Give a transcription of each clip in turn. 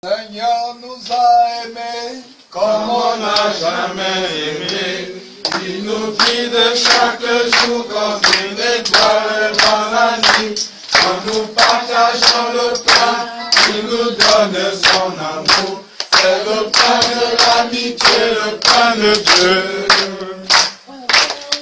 Seigneur nous a aimés comme on n'a jamais aimé. Il nous guide chaque jour comme une étoile dans la nuit. Quand nous partageons le pain, il nous donne son amour. C'est le pain de l'amitié, le pain de Dieu.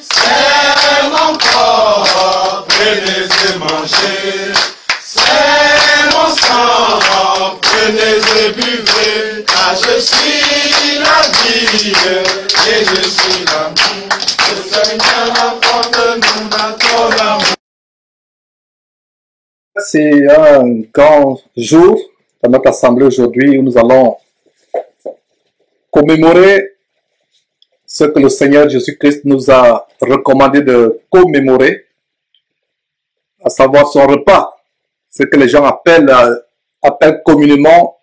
C'est mon corps, prenez et mangez. C'est mon sang, prenez et buvez. Car je suis la vie et je suis l'amour. Le Seigneur apporte-nous dans ton amour. C'est un grand jour dans notre assemblée aujourd'hui où nous allons commémorer ce que le Seigneur Jésus-Christ nous a recommandé de commémorer, à savoir son repas, ce que les gens appellent communément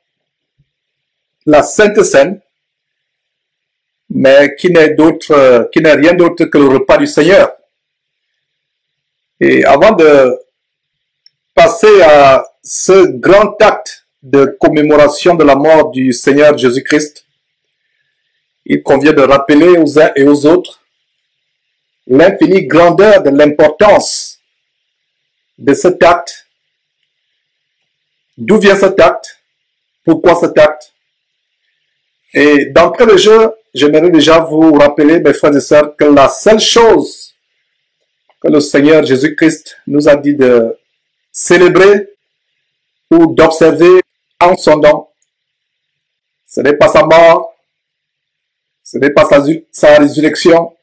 la Sainte Seine, mais qui n'est rien d'autre que le repas du Seigneur. Et avant de passer à ce grand acte de commémoration de la mort du Seigneur Jésus-Christ, il convient de rappeler aux uns et aux autres l'infinie grandeur de l'importance de cet acte. D'où vient cet acte? Pourquoi cet acte? Et d'entrée de jeu, j'aimerais déjà vous rappeler, mes frères et sœurs, que la seule chose que le Seigneur Jésus-Christ nous a dit de célébrer ou d'observer en son nom, ce n'est pas sa mort, ce n'est pas sa résurrection,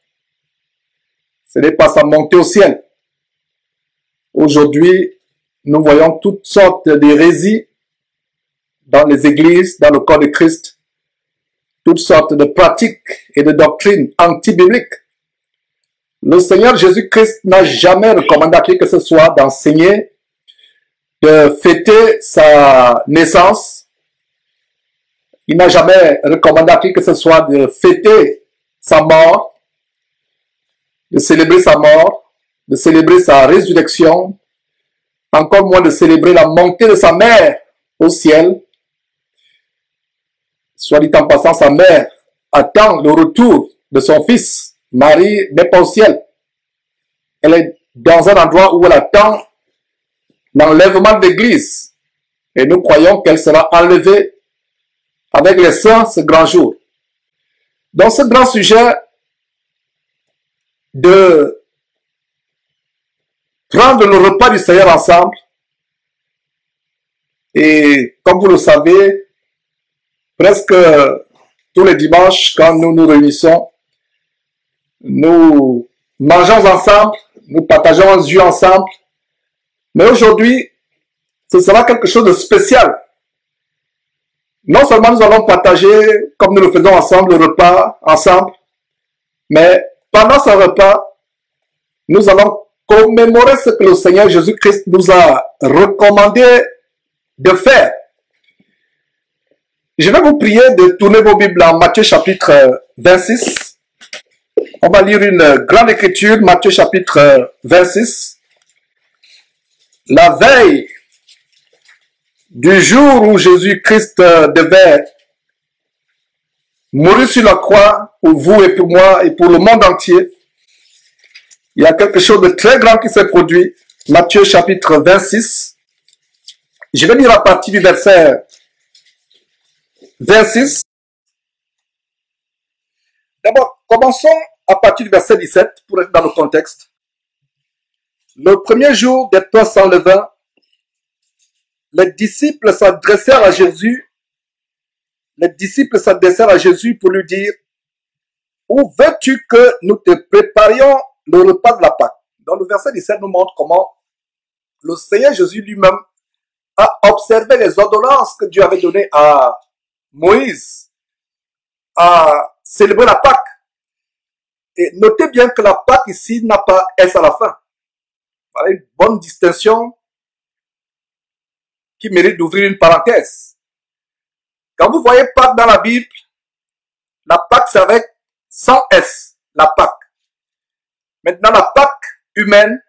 ce n'est pas sa montée au ciel. Aujourd'hui, nous voyons toutes sortes d'hérésies dans les églises, dans le corps de Christ, toutes sortes de pratiques et de doctrines anti-bibliques. Le Seigneur Jésus-Christ n'a jamais recommandé à qui que ce soit d'enseigner, de fêter sa naissance. Il n'a jamais recommandé à qui que ce soit de fêter sa mort, de célébrer sa mort, de célébrer sa résurrection, encore moins de célébrer la montée de sa mère au ciel. Soit dit en passant, sa mère attend le retour de son fils. Marie n'est pas au ciel. Elle est dans un endroit où elle attend l'enlèvement de l'Église. Et nous croyons qu'elle sera enlevée avec les saints ce grand jour. Dans ce grand sujet de prendre le repas du Seigneur ensemble, et comme vous le savez, presque tous les dimanches, quand nous nous réunissons, nous mangeons ensemble, nous partageons un jus ensemble. Mais aujourd'hui, ce sera quelque chose de spécial. Non seulement nous allons partager, comme nous le faisons ensemble, le repas ensemble, mais pendant ce repas, nous allons commémorer ce que le Seigneur Jésus-Christ nous a recommandé de faire. Je vais vous prier de tourner vos Bibles en Matthieu chapitre 26. On va lire une grande écriture, Matthieu chapitre 26. La veille du jour où Jésus-Christ devait mourir sur la croix pour vous et pour moi et pour le monde entier, il y a quelque chose de très grand qui s'est produit. Matthieu chapitre 26. Je vais lire à partir du verset 26. D'abord, commençons à partir du verset 17 pour être dans le contexte. Le premier jour des pains sans levain, les disciples s'adressèrent à Jésus. Les disciples s'adressèrent à Jésus pour lui dire: où veux-tu que nous te préparions le repas de la Pâque? Dans le verset 17 nous montre comment le Seigneur Jésus lui-même a observé les ordonnances que Dieu avait données à Moïse à célébrer la Pâque. Et notez bien que la Pâque ici n'a pas S à la fin. Voilà une bonne distinction qui mérite d'ouvrir une parenthèse. Quand vous voyez Pâque dans la Bible, la Pâque c'est avec sans S, la Pâque. Maintenant la Pâque humaine,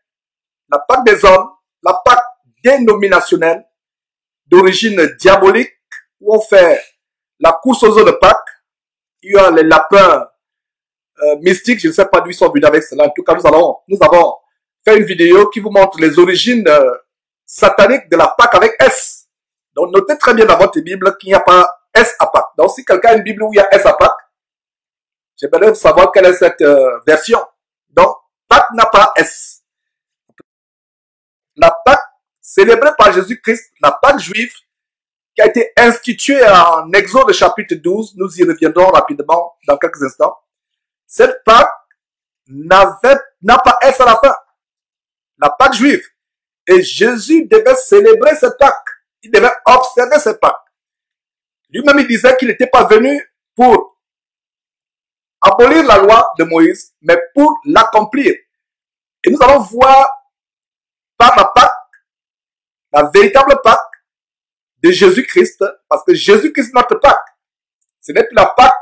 la Pâque des hommes, la Pâque dénominationnelle, d'origine diabolique, où on fait la course aux œufs de Pâques. Il y a les lapins mystiques, je ne sais pas d'où ils sont venus avec cela. En tout cas, nous avons fait une vidéo qui vous montre les origines sataniques de la Pâque avec S. Donc, notez très bien dans votre Bible qu'il n'y a pas S à Pâques. Donc, si quelqu'un a une Bible où il y a S à Pâques, j'aimerais savoir quelle est cette version. Donc, Pâques n'a pas S. La Pâque célébrée par Jésus-Christ, la Pâque juive, qui a été instituée en Exode chapitre 12, nous y reviendrons rapidement dans quelques instants. Cette Pâque n'a pas S à la fin. La Pâque juive. Et Jésus devait célébrer cette Pâque. Il devait observer cette Pâque. Lui-même, il disait qu'il n'était pas venu pour abolir la loi de Moïse, mais pour l'accomplir. Et nous allons voir par la Pâque, la véritable Pâque de Jésus-Christ, parce que Jésus-Christ est notre Pâque. Ce n'est plus la Pâque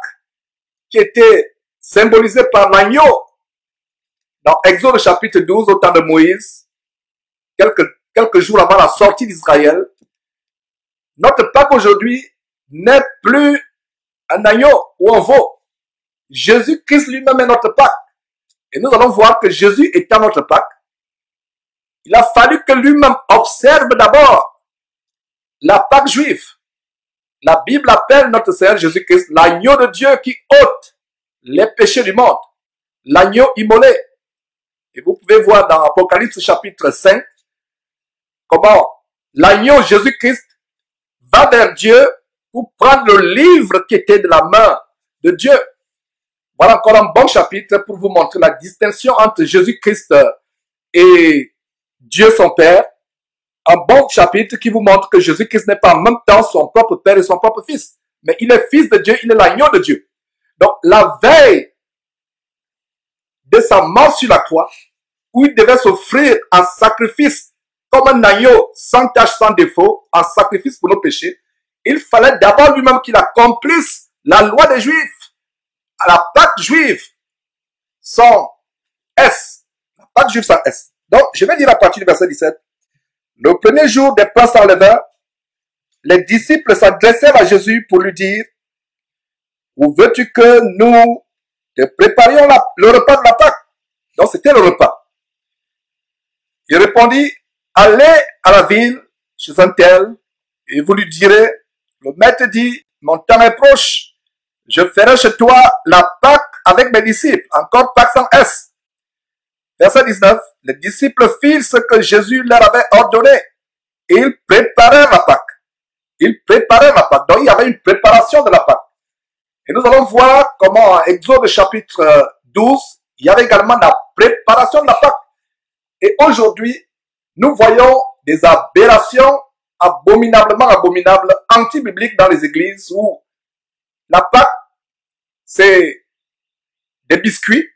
qui était symbolisée par l'agneau dans Exode chapitre 12 au temps de Moïse, quelques jours avant la sortie d'Israël. Notre Pâque aujourd'hui n'est plus un agneau ou un veau. Jésus-Christ lui-même est notre Pâque. Et nous allons voir que Jésus étant notre Pâque, il a fallu que lui-même observe d'abord la Pâque juive. La Bible appelle notre Seigneur Jésus-Christ l'agneau de Dieu qui ôte les péchés du monde. L'agneau immolé. Et vous pouvez voir dans Apocalypse chapitre 5 comment l'agneau Jésus-Christ va vers Dieu pour prendre le livre qui était de la main de Dieu. Voilà encore un bon chapitre pour vous montrer la distinction entre Jésus-Christ et Dieu son Père. Un bon chapitre qui vous montre que Jésus-Christ n'est pas en même temps son propre Père et son propre Fils. Mais il est Fils de Dieu, il est l'agneau de Dieu. Donc la veille de sa mort sur la croix, où il devait s'offrir un sacrifice comme un agneau sans tache, sans défaut, un sacrifice pour nos péchés, il fallait d'abord lui-même qu'il accomplisse la loi des Juifs. À la Pâque juive, sans S. La Pâque juive sans S. Donc, je vais dire à partir du verset 17. Le premier jour des pains sans levain, les disciples s'adressèrent à Jésus pour lui dire, où veux-tu que nous te préparions le repas de la Pâque? Donc, c'était le repas. Il répondit, allez à la ville, chez un tel, et vous lui direz, le maître dit, mon temps est proche. Je ferai chez toi la Pâque avec mes disciples. Encore Pâque sans S. Verset 19. Les disciples firent ce que Jésus leur avait ordonné. Et ils préparèrent la Pâque. Ils préparèrent la Pâque. Donc il y avait une préparation de la Pâque. Et nous allons voir comment en Exode chapitre 12, il y avait également la préparation de la Pâque. Et aujourd'hui, nous voyons des aberrations abominablement abominables, anti-bibliques dans les églises où la Pâque, c'est des biscuits.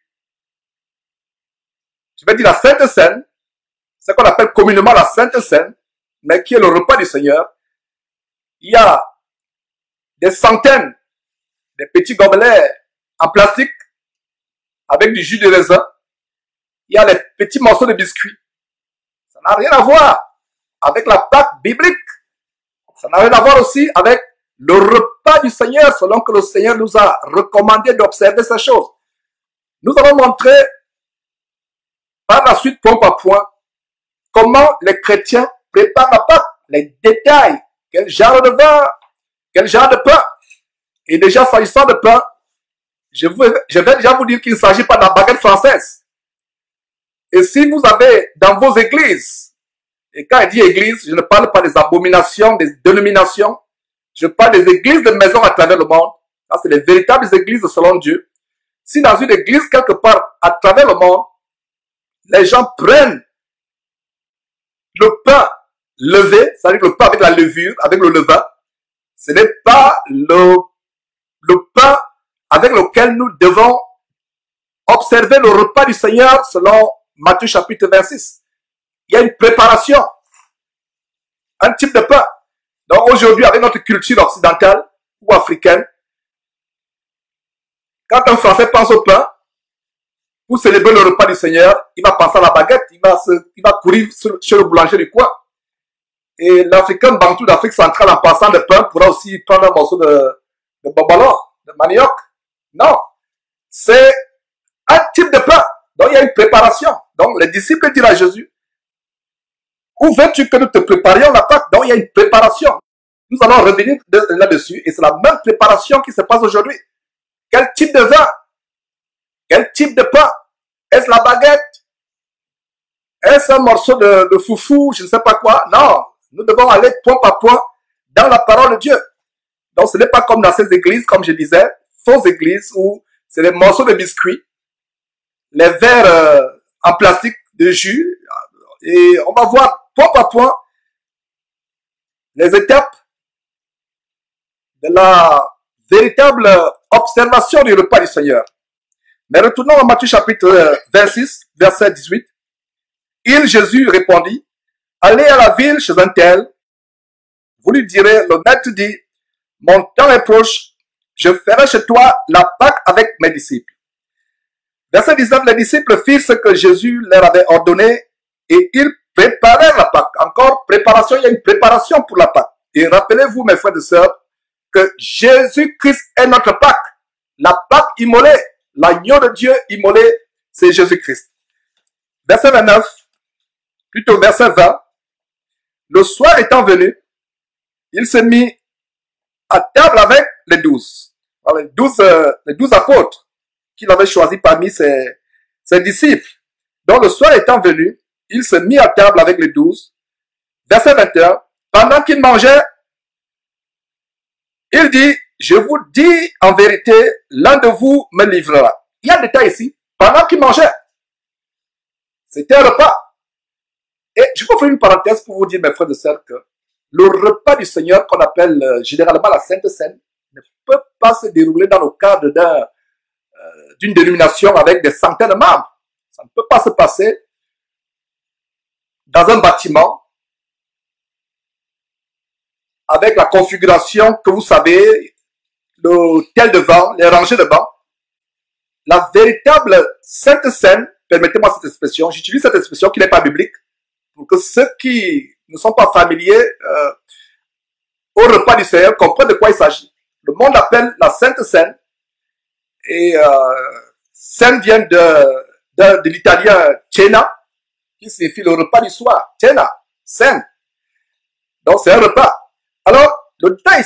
Je vais dire la Sainte Seine, ce qu'on appelle communément la Sainte Seine, mais qui est le repas du Seigneur. Il y a des centaines de petits gobelets en plastique avec du jus de raisin. Il y a les petits morceaux de biscuits. Ça n'a rien à voir avec la Pâque biblique. Ça n'a rien à voir aussi avec le repas du Seigneur, selon que le Seigneur nous a recommandé d'observer ces choses. Nous allons montrer par la suite, point par point, comment les chrétiens préparent la Pâque, les détails, quel genre de vin, quel genre de pain. Et déjà, s'agissant de pain, je vais déjà vous dire qu'il ne s'agit pas de la baguette française. Et si vous avez dans vos églises, et quand je dis église, je ne parle pas des abominations, des dénominations, je parle des églises de maisons à travers le monde. Ça, c'est les véritables églises selon Dieu. Si dans une église, quelque part, à travers le monde, les gens prennent le pain levé, c'est-à-dire le pain avec la levure, avec le levain, ce n'est pas le pain avec lequel nous devons observer le repas du Seigneur selon Matthieu chapitre 26. Il y a une préparation, un type de pain. Donc aujourd'hui, avec notre culture occidentale ou africaine, quand un Français pense au pain, pour célébrer le repas du Seigneur, il va penser à la baguette, il va courir chez le boulanger du coin. Et l'Africain bantou d'Afrique centrale en passant de pain pourra aussi prendre un morceau de bobalo, de manioc. Non. C'est un type de pain. Donc il y a une préparation. Donc les disciples dirent à Jésus, où veux-tu que nous te préparions la Pâque? Donc il y a une préparation. Nous allons revenir là-dessus et c'est la même préparation qui se passe aujourd'hui. Quel type de vin? Quel type de pain? Est-ce la baguette? Est-ce un morceau de foufou? Je ne sais pas quoi. Non. Nous devons aller point par point dans la parole de Dieu. Donc ce n'est pas comme dans ces églises, comme je disais, fausses églises où c'est les morceaux de biscuits, les verres en plastique de jus. Et on va voir point par point les étapes de la véritable observation du repas du Seigneur. Mais retournons à Matthieu chapitre 26, verset 18. Il, Jésus, répondit, allez à la ville chez un tel, vous lui direz, le maître dit, mon temps est proche, je ferai chez toi la Pâque avec mes disciples. Verset 19, les disciples firent ce que Jésus leur avait ordonné et ils préparèrent la Pâque. Encore, préparation, il y a une préparation pour la Pâque. Et rappelez-vous, mes frères et sœurs, que Jésus-Christ est notre Pâque. La Pâque immolée, l'agneau de Dieu immolé, c'est Jésus-Christ. Verset 29, plutôt verset 20, le soir étant venu, il s'est mis à table avec les 12. Les 12 apôtres qu'il avait choisis parmi ses disciples. Donc le soir étant venu, il s'est mis à table avec les 12. Verset 21, pendant qu'il mangeait, il dit, je vous dis en vérité, l'un de vous me livrera. Il y a un détail ici. Pendant qu'il mangeait, c'était un repas. Et je peux faire une parenthèse pour vous dire, mes frères et sœurs, que le repas du Seigneur, qu'on appelle généralement la Sainte Seine, ne peut pas se dérouler dans le cadre d'une dénomination avec des centaines de membres. Ça ne peut pas se passer dans un bâtiment avec la configuration que vous savez, l'hôtel de vent, les rangées de bancs. La véritable Sainte Seine, permettez-moi cette expression, j'utilise cette expression qui n'est pas biblique, pour que ceux qui ne sont pas familiers au repas du Seigneur comprennent de quoi il s'agit. Le monde appelle la Sainte Seine, et Seine vient de l'italien cena, qui signifie le repas du soir. Cena, Seine. Donc c'est un repas. Alors, le détail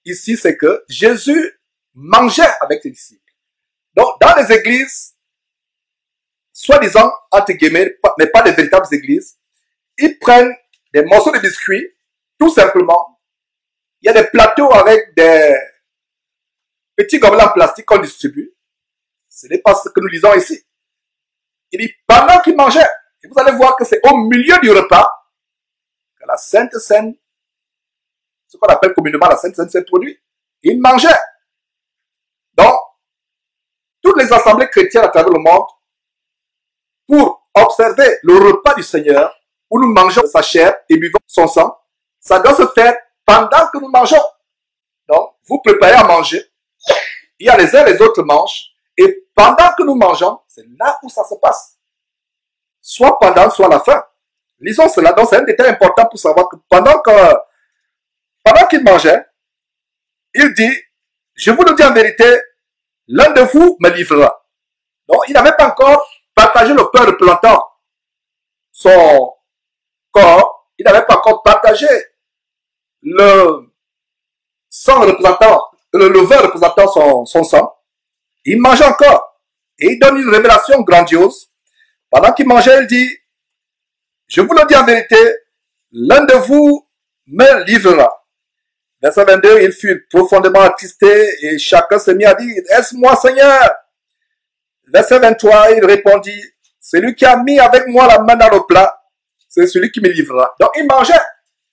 ici, c'est que Jésus mangeait avec ses disciples. Donc, dans les églises, soi-disant, entre guillemets, mais pas des véritables églises, ils prennent des morceaux de biscuits, tout simplement. Il y a des plateaux avec des petits gobelets en plastique qu'on distribue. Ce n'est pas ce que nous lisons ici. Il dit, pendant qu'il mangeait, et vous allez voir que c'est au milieu du repas que la Sainte Seine, ce qu'on appelle communément la Sainte Seine, s'est produite. Il mangeait. Donc, toutes les assemblées chrétiennes à travers le monde, pour observer le repas du Seigneur, où nous mangeons sa chair et buvons son sang, ça doit se faire pendant que nous mangeons. Donc, vous préparez à manger, il y a les uns et les autres mangent, et pendant que nous mangeons, c'est là où ça se passe. Soit pendant, soit à la fin. Lisons cela, donc c'est un détail important pour savoir que pendant qu'il mangeait, il dit, je vous le dis en vérité, l'un de vous me livrera. Donc, il n'avait pas encore partagé le pain représentant son corps, il n'avait pas encore partagé le sang représentant, le vin représentant son sang. Il mangeait encore. Et il donne une révélation grandiose. Pendant qu'il mangeait, il dit, je vous le dis en vérité, l'un de vous me livrera. Verset 22, il fut profondément attristé et chacun se mit à dire, est-ce moi, Seigneur? Verset 23, il répondit, celui qui a mis avec moi la main dans le plat, c'est celui qui me livrera. Donc il mangeait.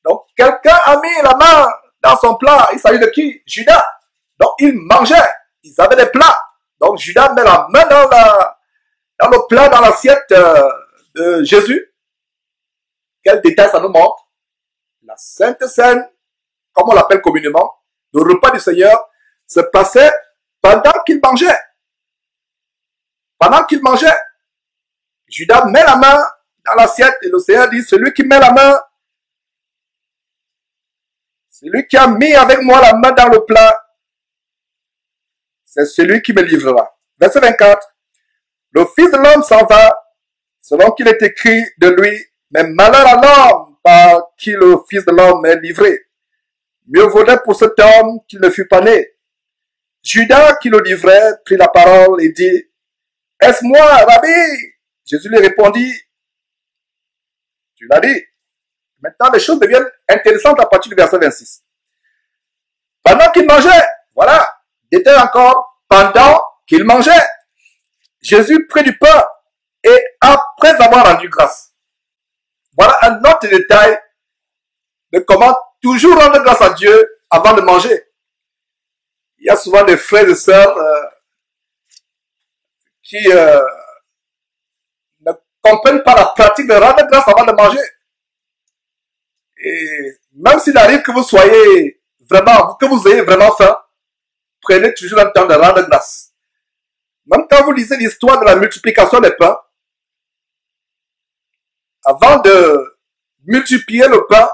Donc quelqu'un a mis la main dans son plat. Il s'agit de qui? Judas. Donc il mangeait. Ils avaient des plats. Donc Judas met la main dans le plat, dans l'assiette de Jésus. Quel détail ça nous montre? La Sainte Seine, comme on l'appelle communément, le repas du Seigneur, se passait pendant qu'il mangeait. Pendant qu'il mangeait, Judas met la main dans l'assiette et le Seigneur dit, celui qui met la main Celui qui a mis avec moi la main dans le plat, c'est celui qui me livrera. Verset 24. Le Fils de l'homme s'en va, selon qu'il est écrit de lui, mais malheur à l'homme par qui le Fils de l'homme est livré. Mieux vaudrait pour cet homme qu'il ne fût pas né. Judas, qui le livrait, prit la parole et dit, « Est-ce moi, Rabbi ?» Jésus lui répondit, « Tu l'as dit. » Maintenant, les choses deviennent intéressantes à partir du verset 26. Pendant qu'il mangeait, voilà, détail encore, pendant qu'il mangeait, Jésus prit du pain et après avoir rendu grâce. Voilà un autre détail de comment toujours rendre grâce à Dieu avant de manger. Il y a souvent des frères et sœurs qui ne comprennent pas la pratique de rendre grâce avant de manger. Et même s'il arrive que vous soyez vraiment, que vous ayez vraiment faim, prenez toujours le temps de rendre grâce. Même quand vous lisez l'histoire de la multiplication des pains, avant de multiplier le pain,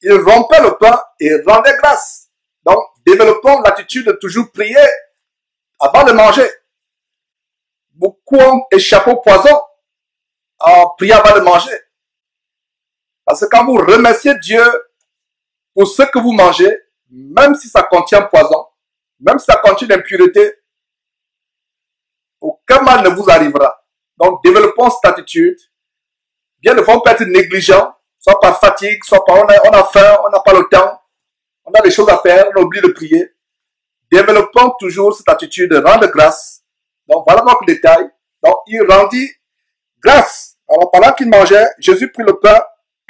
il rompait le pain et rendait grâce. Donc, développons l'attitude de toujours prier avant de manger. Beaucoup ont échappé au poison en priant avant de manger. Parce que quand vous remerciez Dieu pour ce que vous mangez, même si ça contient poison, même si ça contient l'impureté, aucun mal ne vous arrivera. Donc, développons cette attitude. Bien ne faut pas être négligent, soit par fatigue, soit par on a faim, on n'a pas le temps, on a des choses à faire, on oublie de prier. Développons toujours cette attitude de rendre grâce. Donc, voilà notre détail. Donc, il rendit grâce. Alors, pendant qu'il mangeait, Jésus prit le pain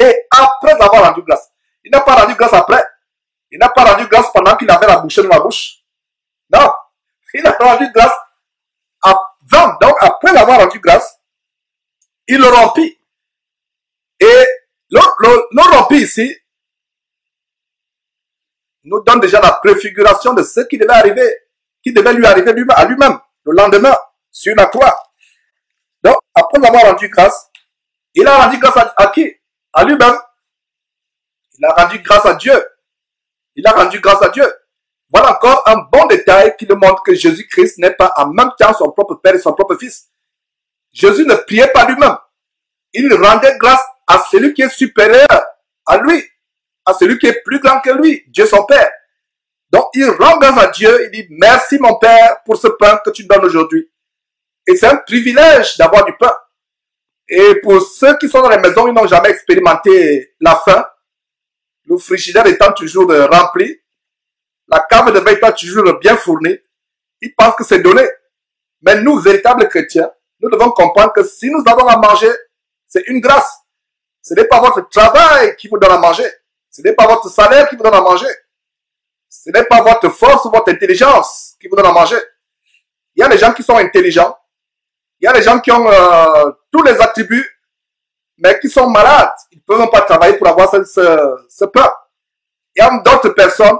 et après avoir rendu grâce. Il n'a pas rendu grâce après. Il n'a pas rendu grâce pendant qu'il avait la bouchée dans la bouche. Non. Il a rendu grâce avant. Donc, après avoir rendu grâce, il le rompit. Et le rompi ici nous donne déjà la préfiguration de ce qui devait arriver, qui devait lui arriver à lui-même, le lendemain, sur la croix. Donc, après avoir rendu grâce, il a rendu grâce à qui? À lui-même. Il a rendu grâce à Dieu. Il a rendu grâce à Dieu. Voilà encore un bon détail qui nous montre que Jésus-Christ n'est pas en même temps son propre Père et son propre Fils. Jésus ne priait pas lui-même. Il rendait grâce à celui qui est supérieur à lui, à celui qui est plus grand que lui, Dieu son Père. Donc, il rend grâce à Dieu, il dit, merci mon Père pour ce pain que tu donnes aujourd'hui. Et c'est un privilège d'avoir du pain. Et pour ceux qui sont dans les maisons, ils n'ont jamais expérimenté la faim, le frigidaire étant toujours rempli, la cave de vin étant toujours bien fournie, ils pensent que c'est donné. Mais nous, véritables chrétiens, nous devons comprendre que si nous avons à manger, c'est une grâce. Ce n'est pas votre travail qui vous donne à manger. Ce n'est pas votre salaire qui vous donne à manger. Ce n'est pas votre force ou votre intelligence qui vous donne à manger. Il y a des gens qui sont intelligents. Il y a des gens qui ont tous les attributs, mais qui sont malades. Ils ne peuvent pas travailler pour avoir ce pain. Il y a d'autres personnes.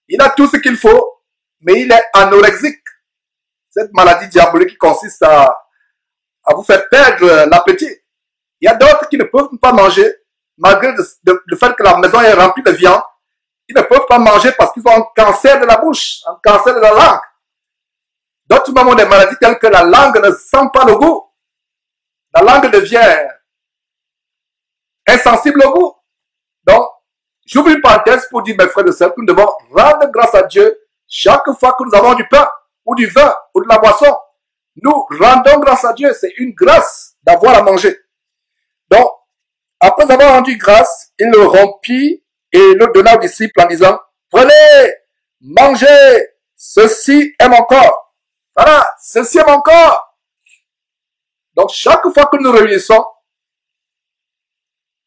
Il a tout ce qu'il faut, mais il est anorexique. Cette maladie diabolique qui consiste à vous faire perdre l'appétit. Il y a d'autres qui ne peuvent pas manger, malgré le fait que la maison est remplie de viande. Ils ne peuvent pas manger parce qu'ils ont un cancer de la bouche, un cancer de la langue. D'autres même ont des maladies telles que la langue ne sent pas le goût. La langue devient insensible au goût. Donc, j'ouvre une parenthèse pour dire, mes frères et sœurs, que nous devons rendre grâce à Dieu chaque fois que nous avons du pain, ou du vin, ou de la boisson. Nous rendons grâce à Dieu. C'est une grâce d'avoir à manger. Donc, après avoir rendu grâce, il le rompit et le donna aux disciples en disant, prenez, mangez, ceci est mon corps. Voilà, ceci est mon corps. Donc, chaque fois que nous réunissons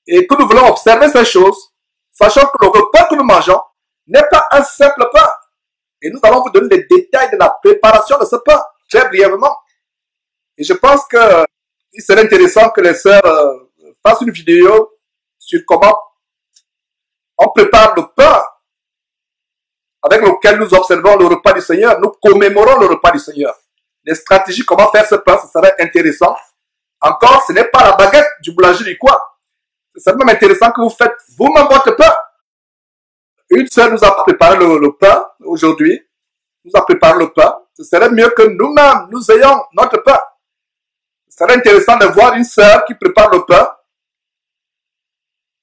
et que nous voulons observer ces choses, sachant que le repas que nous mangeons n'est pas un simple pain. Et nous allons vous donner les détails de la préparation de ce pain, très brièvement. Et je pense que il serait intéressant que les sœurs fassent une vidéo sur comment on prépare le pain avec lequel nous observons le repas du Seigneur. Nous commémorons le repas du Seigneur. Les stratégies, comment faire ce pain, ce serait intéressant. Encore, ce n'est pas la baguette du boulanger du coin. C'est même intéressant que vous faites vous-même votre pain. Une sœur nous a préparé le pain aujourd'hui, nous a préparé le pain. Ce serait mieux que nous-mêmes, nous ayons notre pain. Ce serait intéressant de voir une sœur qui prépare le pain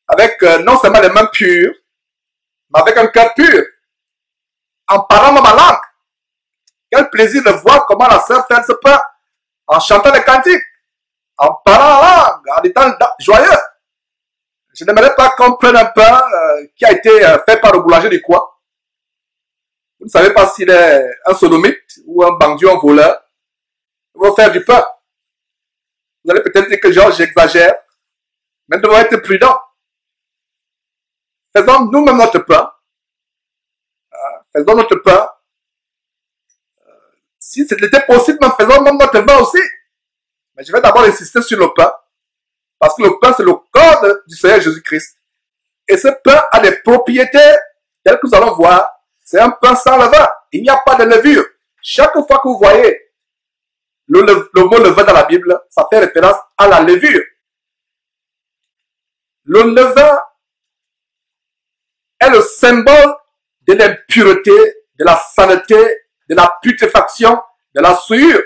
avec non seulement les mains pures, mais avec un cœur pur, en parlant ma langue. Quel plaisir de voir comment la sœur fait ce pain, en chantant les cantiques, en parlant la langue, en étant joyeux. Je n'aimerais pas qu'on prenne un pain qui a été fait par le boulanger du coin. Vous ne savez pas s'il est un sodomite ou un bandit ou un voleur. Il va faire du pain. Vous allez peut-être dire que j'exagère, mais nous devons être prudents. Faisons nous-mêmes notre pain. Faisons notre pain. Si c'était possible, faisons même notre vin aussi. Mais je vais d'abord insister sur le pain. Parce que le pain, c'est le corps du Seigneur Jésus-Christ. Et ce pain a des propriétés telles que nous allons voir. C'est un pain sans levain. Il n'y a pas de levure. Chaque fois que vous voyez le mot levain dans la Bible, ça fait référence à la levure. Le levain est le symbole de l'impureté, de la saleté, de la putréfaction, de la souillure.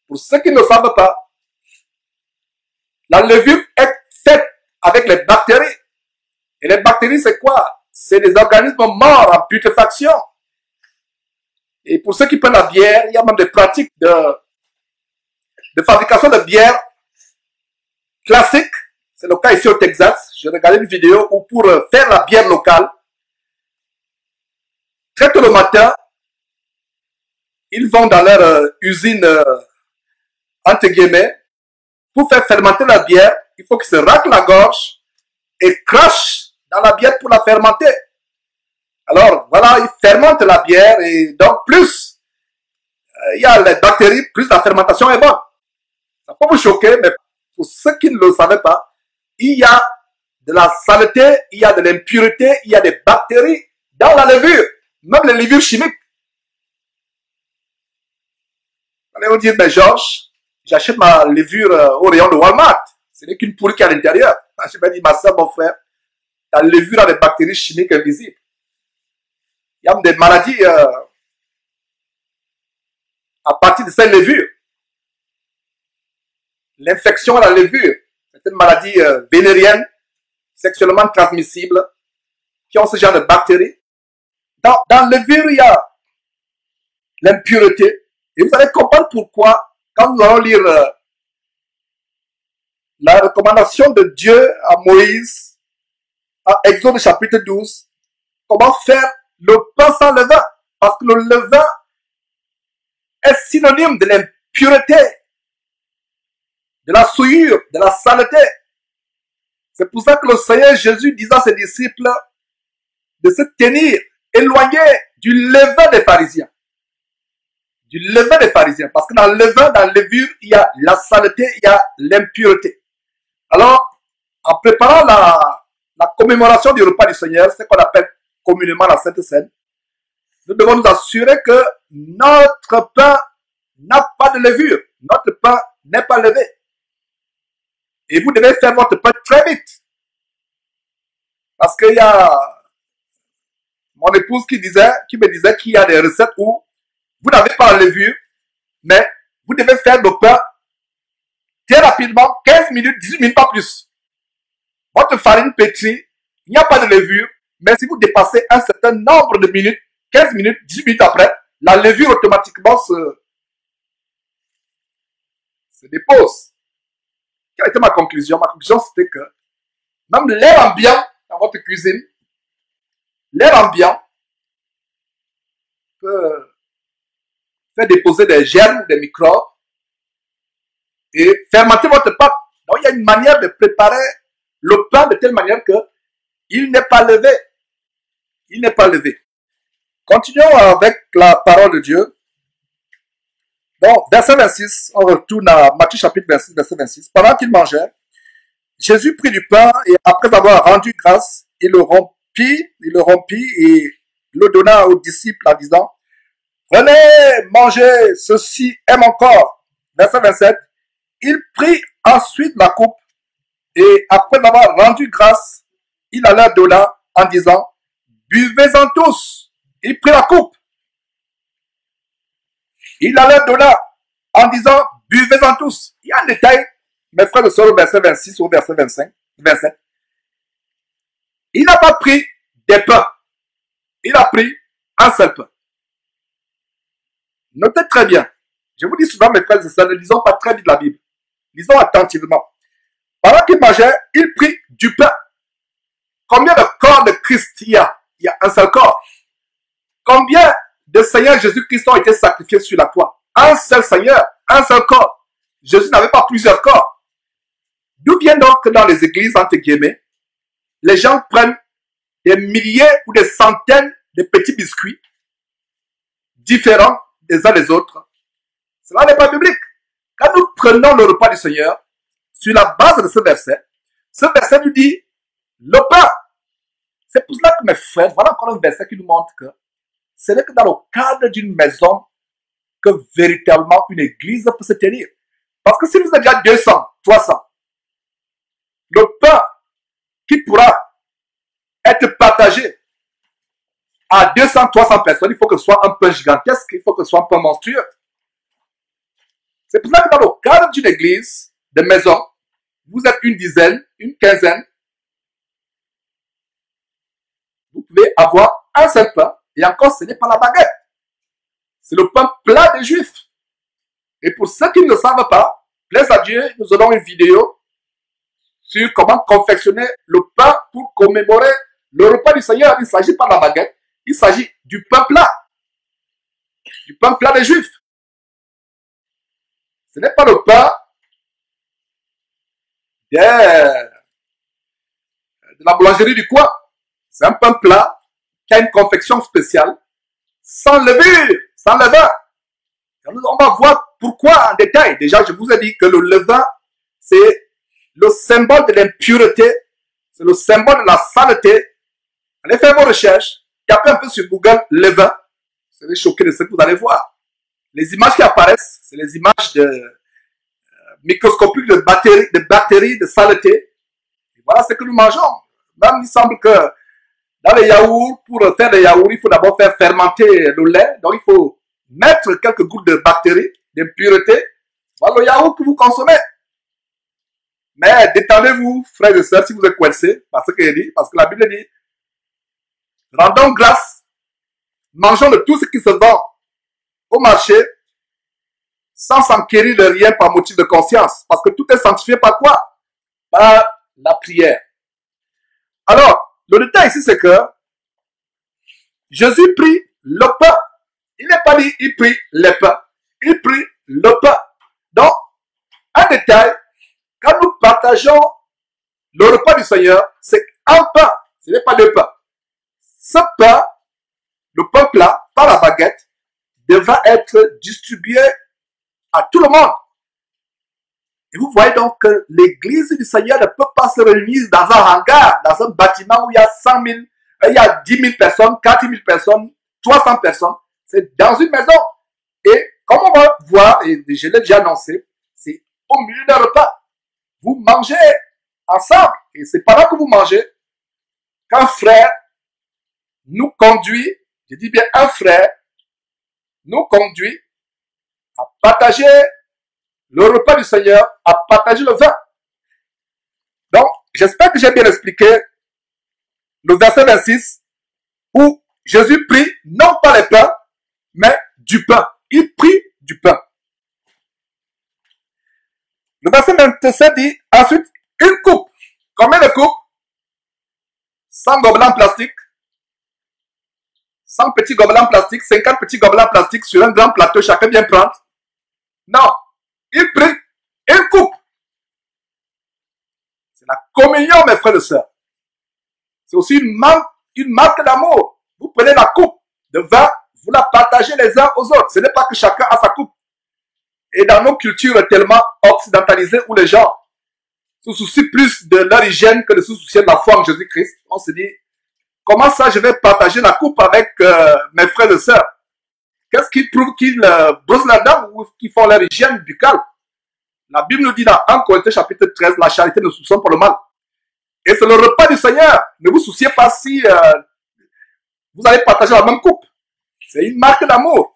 Pour ceux qui ne savent pas, la levure est faite avec les bactéries. Et les bactéries, c'est quoi? C'est des organismes morts en putréfaction. Et pour ceux qui prennent la bière, il y a même des pratiques de fabrication de bière classique. C'est le cas ici au Texas. J'ai regardé une vidéo où pour faire la bière locale, très tôt le matin, ils vont dans leur usine, entre guillemets, pour faire fermenter la bière, il faut qu'ils se raclent la gorge et crachent dans la bière pour la fermenter. Alors, voilà, ils fermentent la bière et donc plus il y a les bactéries, plus la fermentation est bonne. Ça peut vous choquer, mais pour ceux qui ne le savaient pas, il y a de la saleté, il y a de l'impureté, il y a des bactéries dans la levure, même les levures chimiques. Allez vous dire, mais Georges, j'achète ma levure au rayon de Walmart. Ce n'est qu'une poule qui est à l'intérieur. Je vais dire, ma soeur, mon frère, la levure a des bactéries chimiques invisibles. Il y a des maladies à partir de cette levure. L'infection à la levure, c'est une maladie vénérienne, sexuellement transmissible, qui ont ce genre de bactéries. Dans la levure, il y a l'impureté. Et vous allez comprendre pourquoi, quand nous allons lire la recommandation de Dieu à Moïse, à Exode chapitre 12, comment faire le pain sans levain. Parce que le levain est synonyme de l'impureté, de la souillure, de la saleté. C'est pour ça que le Seigneur Jésus disait à ses disciples de se tenir éloignés du levain des pharisiens. Du levain des pharisiens. Parce que dans le levain, dans la levure, il y a la saleté, il y a l'impureté. Alors, en préparant la commémoration du repas du Seigneur, ce qu'on appelle communément la Sainte Seine, nous devons nous assurer que notre pain n'a pas de levure. Notre pain n'est pas levé. Et vous devez faire votre pain très vite. Parce qu'il y a mon épouse qui me disait qu'il y a des recettes où vous n'avez pas la levure, mais vous devez faire le pain très rapidement, 15 minutes, 18 minutes, pas plus. Votre farine pétrie, il n'y a pas de levure, mais si vous dépassez un certain nombre de minutes, 15 minutes, 18 minutes après, la levure automatiquement se dépose. Quelle était ma conclusion? Ma conclusion, c'était que même l'air ambiant dans votre cuisine, l'air ambiant peut faire déposer des germes, des microbes et fermenter votre pâte. Donc, il y a une manière de préparer le pain de telle manière que il n'est pas levé. Il n'est pas levé. Continuons avec la parole de Dieu. Donc, verset 26, on retourne à Matthieu chapitre 26, verset 26. Pendant qu'il mangeait, Jésus prit du pain et après avoir rendu grâce, il le rompit et le donna aux disciples en disant, venez manger, ceci est mon corps. Verset 27, il prit ensuite la coupe et après avoir rendu grâce, il la leur donna en disant, buvez-en tous. Il prit la coupe. Il la leur donna en disant, buvez-en tous. Il y a un détail, mes frères et sœurs, au verset 26 ou au verset 25, 27. Il n'a pas pris des pains. Il a pris un seul pain. Notez très bien. Je vous dis souvent, mes frères et sœurs, ne lisons pas très vite la Bible. Lisons attentivement. Pendant qu'il mangeait, il prit du pain. Combien de corps de Christ il y a? Il y a un seul corps. Combien de Seigneurs Jésus-Christ ont été sacrifiés sur la croix? Un seul Seigneur, un seul corps. Jésus n'avait pas plusieurs corps. D'où vient donc que dans les églises, entre guillemets, les gens prennent des milliers ou des centaines de petits biscuits différents des uns des autres? Cela n'est pas biblique. Quand nous prenons le repas du Seigneur, sur la base de ce verset nous dit le pain. C'est pour cela que mes frères, voilà encore un verset qui nous montre que ce n'est que dans le cadre d'une maison que véritablement une église peut se tenir. Parce que si vous êtes déjà 200, 300, le pain qui pourra être partagé à 200, 300 personnes, il faut que ce soit un pain gigantesque, il faut que ce soit un pain monstrueux. C'est pour cela que dans le cadre d'une église, de maison, vous êtes une dizaine, une quinzaine, vous pouvez avoir un seul pain, et encore ce n'est pas la baguette. C'est le pain plat des Juifs. Et pour ceux qui ne le savent pas, plaise à Dieu, nous aurons une vidéo sur comment confectionner le pain pour commémorer le repas du Seigneur. Il ne s'agit pas de la baguette, il s'agit du pain plat. Du pain plat des Juifs. Ce n'est pas le pain de la boulangerie du coin. C'est un pain plat qui a une confection spéciale, sans levure, sans levain. On va voir pourquoi en détail. Déjà, je vous ai dit que le levain, c'est le symbole de l'impureté, c'est le symbole de la saleté. Allez faire vos recherches, tapez un peu sur Google levain. Vous serez choqué de ce que vous allez voir. Les images qui apparaissent, c'est les images microscopiques de bactéries, de saleté. Et voilà ce que nous mangeons. Même il semble que dans les yaourts, pour faire des yaourts, il faut d'abord faire fermenter le lait. Donc il faut mettre quelques gouttes de bactéries, d'impuretés. Voilà le yaourt que vous consommez. Mais détendez-vous, frères et sœurs, si vous êtes coincés, parce que la Bible dit, rendons grâce, mangeons de tout ce qui se vend au marché, sans s'enquérir de rien par motif de conscience. Parce que tout est sanctifié par quoi? Par la prière. Alors, le détail ici, c'est que Jésus prit le pain. Il n'est pas dit, il prit les pains. Il prit le pain. Donc, un détail, quand nous partageons le repas du Seigneur, c'est un pain. Ce n'est pas deux pains. Ce pain, le pain plat, par la baguette, devra être distribué à tout le monde. Et vous voyez donc que l'église du Seigneur ne peut pas se réunir dans un hangar, dans un bâtiment où il y a 100 000, il y a 10 000 personnes, 4 000 personnes, 300 personnes. C'est dans une maison. Et comme on va voir, et je l'ai déjà annoncé, c'est au milieu d'un repas. Vous mangez ensemble. Et c'est pendant que vous mangez qu'un frère nous conduit, je dis bien un frère, nous conduit à partager le repas du Seigneur, à partager le vin. Donc, j'espère que j'ai bien expliqué le verset 26 où Jésus prit non pas les pains, mais du pain. Il prit du pain. Le verset 27 dit ensuite une coupe. Combien de coupes? 100 gobelets en plastique. 100 petits gobelets en plastique, 50 petits gobelets en plastique sur un grand plateau, chacun vient prendre. Non, il prit une coupe. C'est la communion, mes frères et sœurs. C'est aussi une marque d'amour. Vous prenez la coupe de vin, vous la partagez les uns aux autres. Ce n'est pas que chacun a sa coupe. Et dans nos cultures tellement occidentalisées où les gens se soucient plus de leur hygiène que de se soucier de la foi en Jésus-Christ, on se dit, comment ça je vais partager la coupe avec mes frères et sœurs? Qu'est-ce qui prouve qu'ils brossent la dent ou qu'ils font leur hygiène buccale? La Bible nous dit dans 1 Corinthiens chapitre 13, la charité ne soupçonne pas le mal. Et c'est le repas du Seigneur. Ne vous souciez pas si vous allez partager la même coupe. C'est une marque d'amour.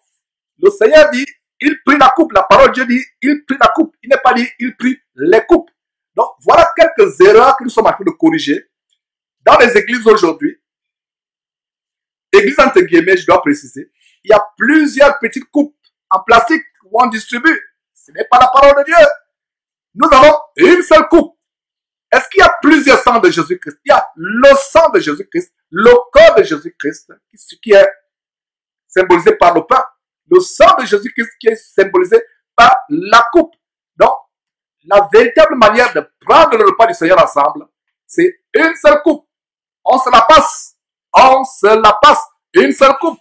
Le Seigneur dit, il prit la coupe. La parole de Dieu dit, il prit la coupe. Il n'est pas dit, il prit les coupes. Donc, voilà quelques erreurs que nous sommes en train de corriger dans les églises aujourd'hui. Église entre guillemets, je dois préciser. Il y a plusieurs petites coupes en plastique où on distribue. Ce n'est pas la parole de Dieu. Nous avons une seule coupe. Est-ce qu'il y a plusieurs sangs de Jésus-Christ? Il y a le sang de Jésus-Christ, le corps de Jésus-Christ, qui est symbolisé par le pain. Le sang de Jésus-Christ qui est symbolisé par la coupe. Donc, la véritable manière de prendre le repas du Seigneur ensemble, c'est une seule coupe. On se la passe. On se la passe. Une seule coupe.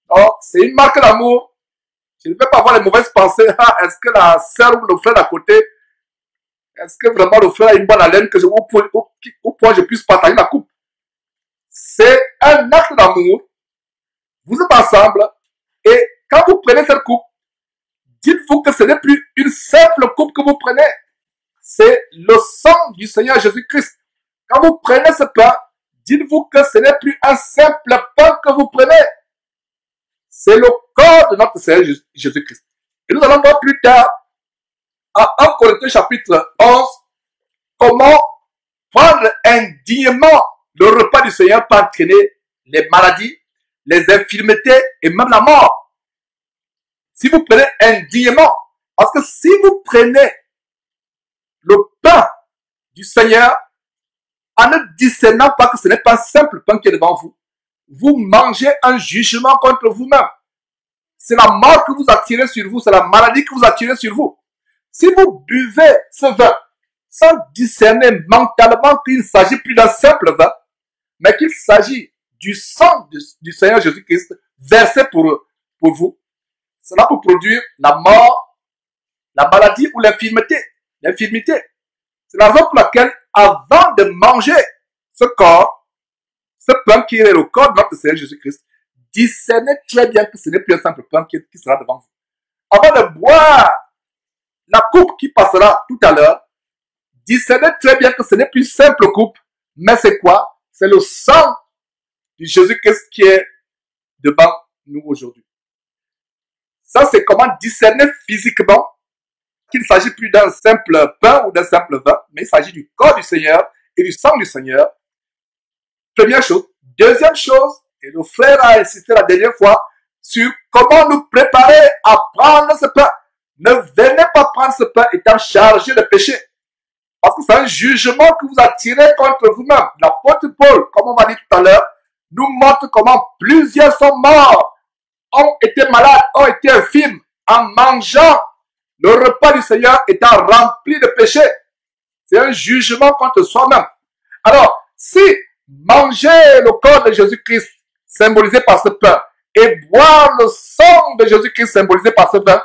Donc, c'est une marque d'amour. Je ne vais pas avoir les mauvaises pensées. Ah, est-ce que la sœur ou le frère d'à côté, est-ce que vraiment le frère a une bonne haleine que au point je puisse partager la coupe? C'est un acte d'amour. Vous êtes ensemble. Et quand vous prenez cette coupe, dites-vous que ce n'est plus une simple coupe que vous prenez. C'est le sang du Seigneur Jésus-Christ. Quand vous prenez ce pain, dites-vous que ce n'est plus un simple pain que vous prenez. C'est le corps de notre Seigneur Jésus-Christ. Et nous allons voir plus tard, à 1 Corinthiens chapitre 11, comment prendre indignement le repas du Seigneur peut entraîner les maladies, les infirmités et même la mort. Si vous prenez indignement, parce que si vous prenez le pain du Seigneur en ne discernant pas que ce n'est pas un simple pain qui est devant vous, vous mangez un jugement contre vous-même. C'est la mort que vous attirez sur vous, c'est la maladie que vous attirez sur vous. Si vous buvez ce vin sans discerner mentalement qu'il ne s'agit plus d'un simple vin, mais qu'il s'agit du sang du Seigneur Jésus-Christ versé pour vous, cela peut produire la mort, la maladie ou l'infirmité. C'est la raison pour laquelle, avant de manger ce corps, ce pain qui est le corps de notre Seigneur Jésus-Christ, discernez très bien que ce n'est plus un simple pain qui sera devant vous. Avant de boire la coupe qui passera tout à l'heure, discernez très bien que ce n'est plus une simple coupe, mais c'est quoi? C'est le sang de Jésus-Christ qui est devant nous aujourd'hui. Ça, c'est comment discerner physiquement qu'il ne s'agit plus d'un simple pain ou d'un simple vin, mais il s'agit du corps du Seigneur et du sang du Seigneur. Première chose. Deuxième chose, et le frère a insisté la dernière fois sur comment nous préparer à prendre ce pain. Ne venez pas prendre ce pain étant chargé de péché. Parce que c'est un jugement que vous attirez contre vous-même. L'apôtre Paul, comme on va dire tout à l'heure, nous montre comment plusieurs sont morts, ont été malades, ont été infirmes, en mangeant le repas du Seigneur étant rempli de péché. C'est un jugement contre soi-même. Alors, si manger le corps de Jésus-Christ, symbolisé par ce pain, et boire le sang de Jésus-Christ, symbolisé par ce pain,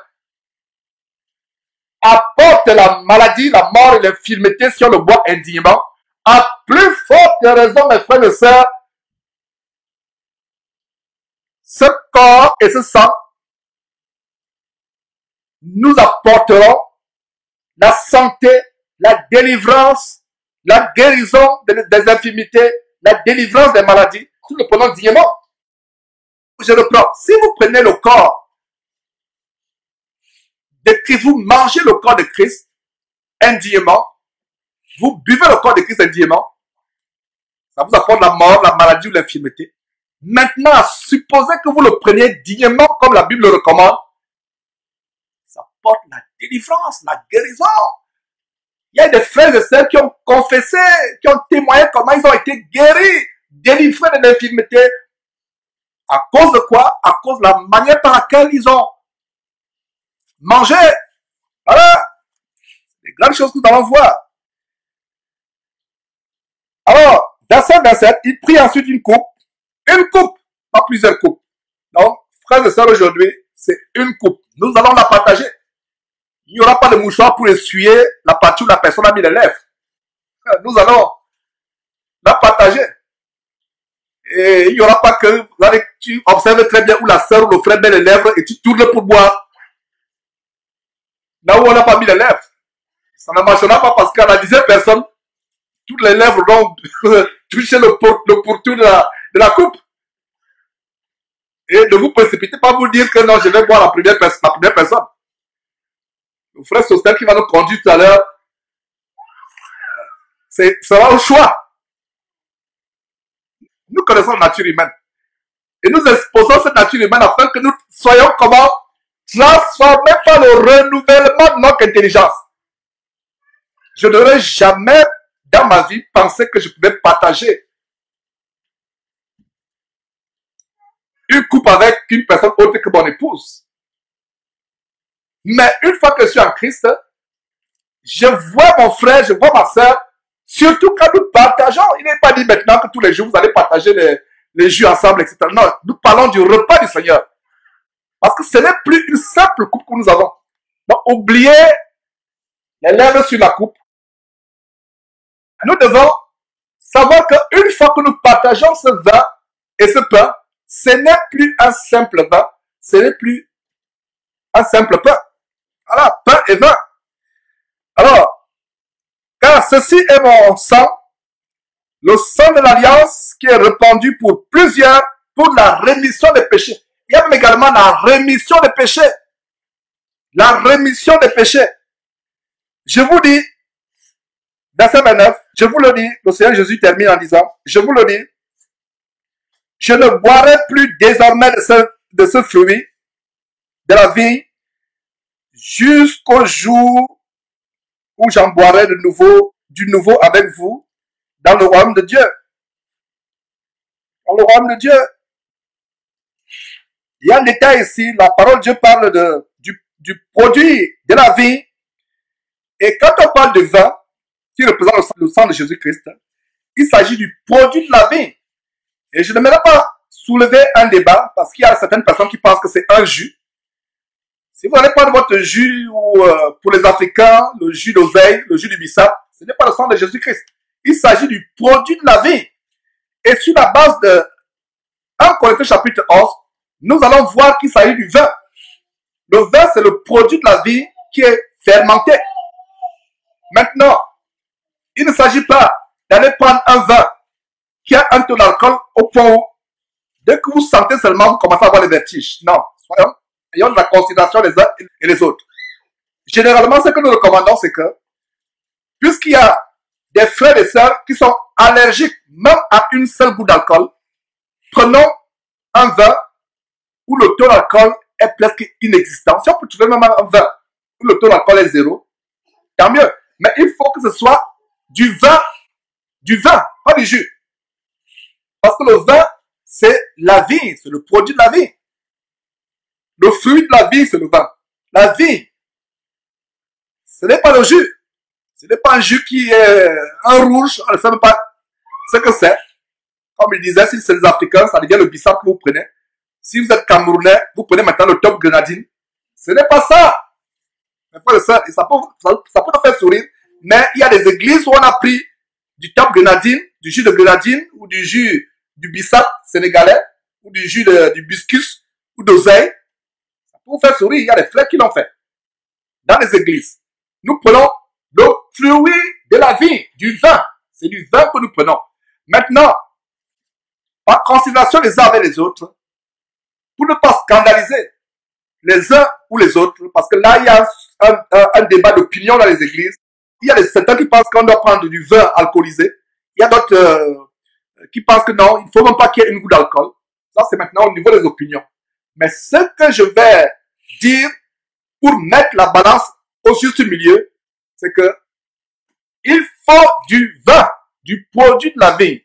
apporte la maladie, la mort et l'infirmité si on le boit indignement, à plus forte raison, mes frères et sœurs, ce corps et ce sang nous apporteront la santé, la délivrance, la guérison des infirmités, la délivrance des maladies. Tout le prenons dignement. Je reprends. Si vous prenez le corps de Christ, vous mangez le corps de Christ indignement, vous buvez le corps de Christ indignement, ça vous apporte la mort, la maladie ou l'infirmité. Maintenant, supposez que vous le preniez dignement comme la Bible le recommande, ça porte la délivrance, la guérison. Il y a des frères et sœurs qui ont confessé, qui ont témoigné comment ils ont été guéris, délivrés de l'infirmité. À cause de quoi? À cause de la manière par laquelle ils ont mangé. Voilà. C'est des grandes choses que nous allons voir. Alors, verset 27, il prit ensuite une coupe, pas plusieurs coupes. Donc, frères et sœurs, aujourd'hui, c'est une coupe. Nous allons la partager. Il n'y aura pas de mouchoir pour essuyer la partie où la personne a mis les lèvres. Nous allons la partager. Et il n'y aura pas que, tu observes très bien où la sœur ou le frère met les lèvres et tu tournes pour boire. Là où on n'a pas mis les lèvres. Ça ne marchera pas parce qu'à la 10e personne, toutes les lèvres vont toucher le pourtour de de la coupe. Et ne vous précipitez pas vous dire que non, je vais boire la première personne. Le frère Sostel qui va nous conduire tout à l'heure, sera au choix. Nous connaissons la nature humaine. Et nous exposons cette nature humaine afin que nous soyons comment transformés par le renouvellement de notre intelligence. Je n'aurais jamais dans ma vie pensé que je pouvais partager une coupe avec une personne autre que mon épouse. Mais une fois que je suis en Christ, je vois mon frère, je vois ma soeur, surtout quand nous partageons. Il n'est pas dit maintenant que tous les jours vous allez partager les jus ensemble, etc. Non, nous parlons du repas du Seigneur. Parce que ce n'est plus une simple coupe que nous avons. Donc, oubliez les lèvres sur la coupe. Nous devons savoir qu'une fois que nous partageons ce vin et ce pain, ce n'est plus un simple vin, ce n'est plus un simple pain. Voilà, pain et vin. Alors, car ceci est mon sang, le sang de l'alliance qui est répandu pour plusieurs pour la rémission des péchés. Il y a même également la rémission des péchés. La rémission des péchés. Je vous dis, verset 29, je vous le dis, le Seigneur Jésus termine en disant, je vous le dis, je ne boirai plus désormais de ce fruit de la vie jusqu'au jour où j'en boirai du nouveau avec vous dans le royaume de Dieu. Dans le royaume de Dieu. Il y a un détail ici, la parole de Dieu parle du produit de la vie. Et quand on parle de vin, qui représente le sang de Jésus-Christ, il s'agit du produit de la vie. Et je n'aimerais pas soulever un débat, parce qu'il y a certaines personnes qui pensent que c'est un jus. Si vous allez prendre votre jus, ou pour les Africains, le jus d'oseille, le jus du bissap, ce n'est pas le sang de Jésus-Christ. Il s'agit du produit de la vie. Et sur la base de 1 Corinthiens chapitre 11, nous allons voir qu'il s'agit du vin. Le vin, c'est le produit de la vie qui est fermenté. Maintenant, il ne s'agit pas d'aller prendre un vin qui a un taux d'alcool au point où, dès que vous sentez seulement, vous commencez à avoir les vertiges. Non, ayons de la considération les uns et les autres. Généralement, ce que nous recommandons, c'est que, puisqu'il y a des frères et sœurs qui sont allergiques même à une seule goutte d'alcool, prenons un vin où le taux d'alcool est presque inexistant. Si on peut trouver même un vin où le taux d'alcool est zéro, tant mieux. Mais il faut que ce soit du vin, pas du jus. Parce que le vin, c'est la vie, c'est le produit de la vie. Le fruit de la vie, c'est le vin. La vie, ce n'est pas le jus. Ce n'est pas un jus qui est un rouge, on ne sait même pas ce que c'est. Comme il disait, si c'est les Africains, ça devient le bissap que vous prenez. Si vous êtes Camerounais, vous prenez maintenant le top grenadine. Ce n'est pas ça. Ça peut nous faire sourire, mais il y a des églises où on a pris du top grenadine, du jus de grenadine, ou du jus du bissap sénégalais, ou du jus du biscus, ou d'oseille. Ça peut vous faire sourire, il y a des frères qui l'ont fait. Dans les églises, nous prenons le fruit de la vie, du vin. C'est du vin que nous prenons. Maintenant, par considération les uns avec les autres, pour ne pas scandaliser les uns ou les autres, parce que là, il y a un débat d'opinion dans les églises. Il y a certains qui pensent qu'on doit prendre du vin alcoolisé. Il y a d'autres qui pensent que non, il ne faut même pas qu'il y ait une goutte d'alcool. Ça, c'est maintenant au niveau des opinions. Mais ce que je vais dire pour mettre la balance au juste milieu, c'est que il faut du vin, du produit de la vie.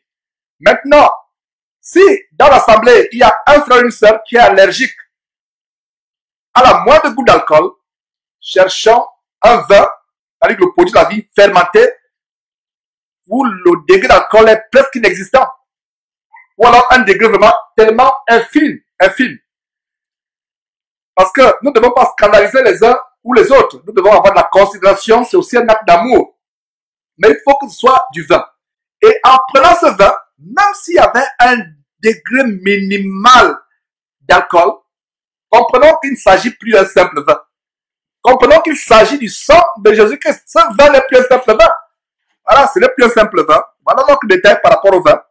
Maintenant, si dans l'assemblée, il y a un frère ou une sœur qui est allergique à la moindre goutte d'alcool, cherchons un vin, avec le produit de la vie fermenté, où le degré d'alcool est presque inexistant. Ou alors un degré vraiment tellement infime. Parce que nous ne devons pas scandaliser les uns ou les autres. Nous devons avoir de la considération, c'est aussi un acte d'amour. Mais il faut que ce soit du vin. Et en prenant ce vin, même s'il y avait un degré minimal d'alcool, comprenons qu'il ne s'agit plus d'un simple vin. Comprenons qu'il s'agit du sang de Jésus-Christ. Ce vin n'est plus un simple vin. Voilà, ce n'est plus un simple vin. Voilà donc le détail par rapport au vin.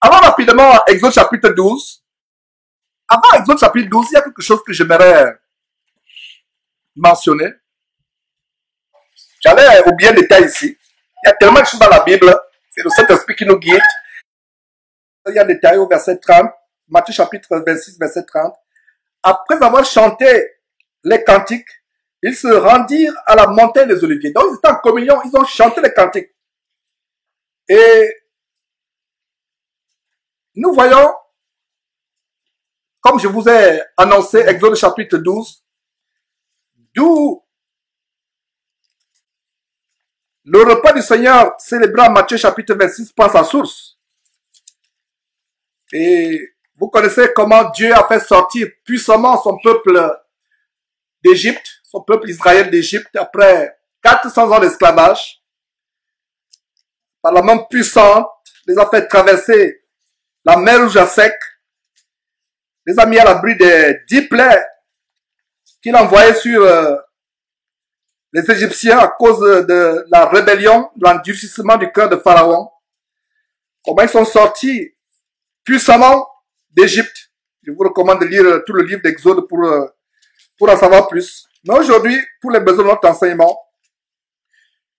Allons rapidement à Exode chapitre 12. Avant Exode chapitre 12, il y a quelque chose que j'aimerais mentionner. J'allais oublier un détail ici. Il y a tellement de choses dans la Bible. C'est le Saint-Esprit qui nous guide. Il y a un détail au verset 30. Matthieu chapitre 26, verset 30. Après avoir chanté les cantiques, ils se rendirent à la montagne des Oliviers. Donc ils étaient en communion, ils ont chanté les cantiques. Et nous voyons, comme je vous ai annoncé, Exode chapitre 12, d'où le repas du Seigneur célébré en Matthieu chapitre 26 prend sa source. Et vous connaissez comment Dieu a fait sortir puissamment son peuple d'Égypte, son peuple Israël d'Égypte, après 400 ans d'esclavage. Par la main puissante, les a fait traverser la mer Rouge à sec, les a mis à l'abri des 10 plaies qu'il envoyait sur les Égyptiens à cause de la rébellion, de l'endurcissement du cœur de Pharaon. Comment ils sont sortis puissamment d'Égypte. Je vous recommande de lire tout le livre d'Exode pour en savoir plus. Mais aujourd'hui, pour les besoins de notre enseignement,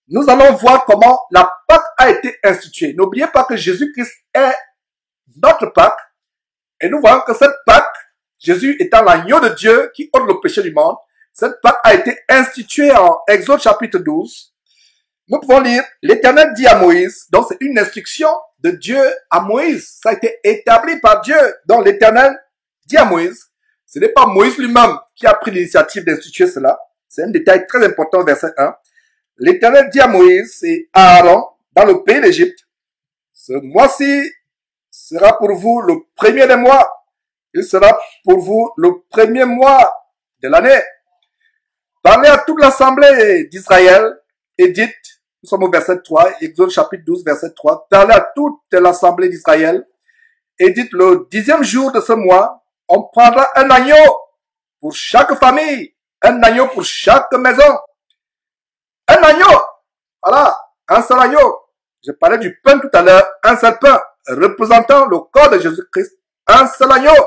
nous allons voir comment la Pâque a été instituée. N'oubliez pas que Jésus-Christ est notre Pâque. Et nous voyons que cette Pâque, Jésus étant l'agneau de Dieu qui ôte le péché du monde, cette Pâque a été instituée en Exode chapitre 12. Nous pouvons lire, l'Éternel dit à Moïse, donc c'est une instruction de Dieu à Moïse. Ça a été établi par Dieu. Donc l'Éternel dit à Moïse, ce n'est pas Moïse lui-même qui a pris l'initiative d'instituer cela. C'est un détail très important, verset 1. L'Éternel dit à Moïse et à Aaron, dans le pays d'Égypte, ce mois-ci sera pour vous le premier des mois. Il sera pour vous le premier mois de l'année. Parlez à toute l'assemblée d'Israël et dites, nous sommes au verset 3, Exode chapitre 12, verset 3, parlez à toute l'assemblée d'Israël et dites, le 10e jour de ce mois, on prendra un agneau pour chaque famille, un agneau pour chaque maison. Un agneau, voilà, un seul agneau. Je parlais du pain tout à l'heure, un seul pain, représentant le corps de Jésus-Christ. Un seul agneau,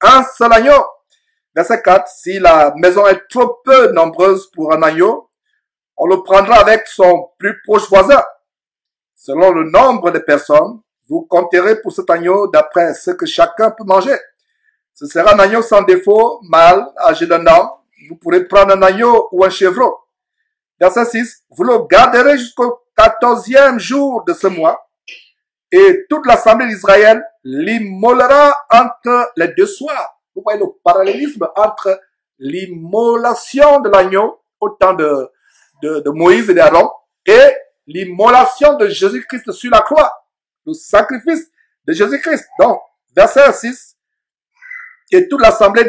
un seul agneau. Verset 4, si la maison est trop peu nombreuse pour un agneau, on le prendra avec son plus proche voisin. Selon le nombre de personnes, vous compterez pour cet agneau d'après ce que chacun peut manger. Ce sera un agneau sans défaut, mâle, âgé d'un an. Vous pourrez prendre un agneau ou un chevreau. Verset 6, vous le garderez jusqu'au 14e jour de ce mois, et toute l'assemblée d'Israël l'immolera entre les deux soirs. Vous voyez le parallélisme entre l'immolation de l'agneau au temps de Moïse et d'Aaron et l'immolation de Jésus-Christ sur la croix, le sacrifice de Jésus-Christ. Donc, verset 6, et toute l'assemblée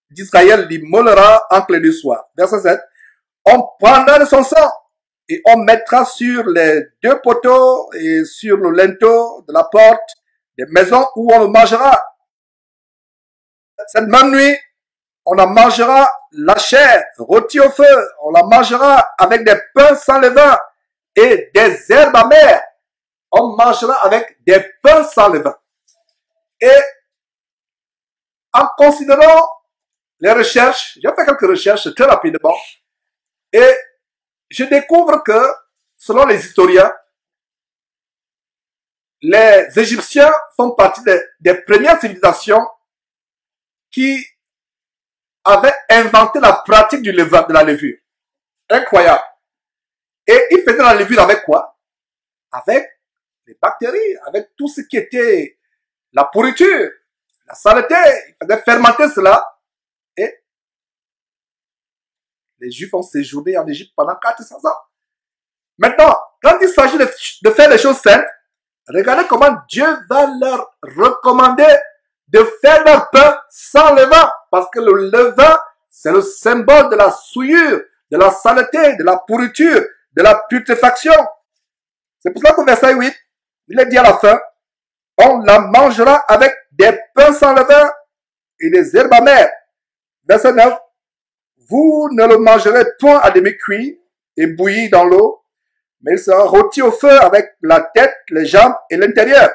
d'Israël l'immolera entre les deux soirs. Verset 7, on prendra de son sang et on mettra sur les deux poteaux et sur le linteau de la porte des maisons où on le mangera. Cette même nuit, on en mangera la chair rôtie au feu. On la mangera avec des pains sans levain et des herbes amères. On mangera avec des pains sans levain. Et en considérant les recherches, j'ai fait quelques recherches très rapidement, et je découvre que, selon les historiens, les Égyptiens font partie des premières civilisations qui avaient inventé la pratique du levain, de la levure. Incroyable. Et ils faisaient la levure avec quoi? Avec les bactéries, avec tout ce qui était la pourriture, la saleté. Ils faisaient fermenter cela. Et les Juifs ont séjourné en Égypte pendant 400 ans. Maintenant, quand il s'agit de faire les choses saintes, regardez comment Dieu va leur recommander de faire leur pain sans levain. Parce que le levain, c'est le symbole de la souillure, de la saleté, de la pourriture, de la putréfaction. C'est pour cela qu'au verset 8, il est dit à la fin, on la mangera avec des pains sans levain et des herbes amères. Verset 9, vous ne le mangerez point à demi-cuit et bouilli dans l'eau, mais il sera rôti au feu avec la tête, les jambes et l'intérieur.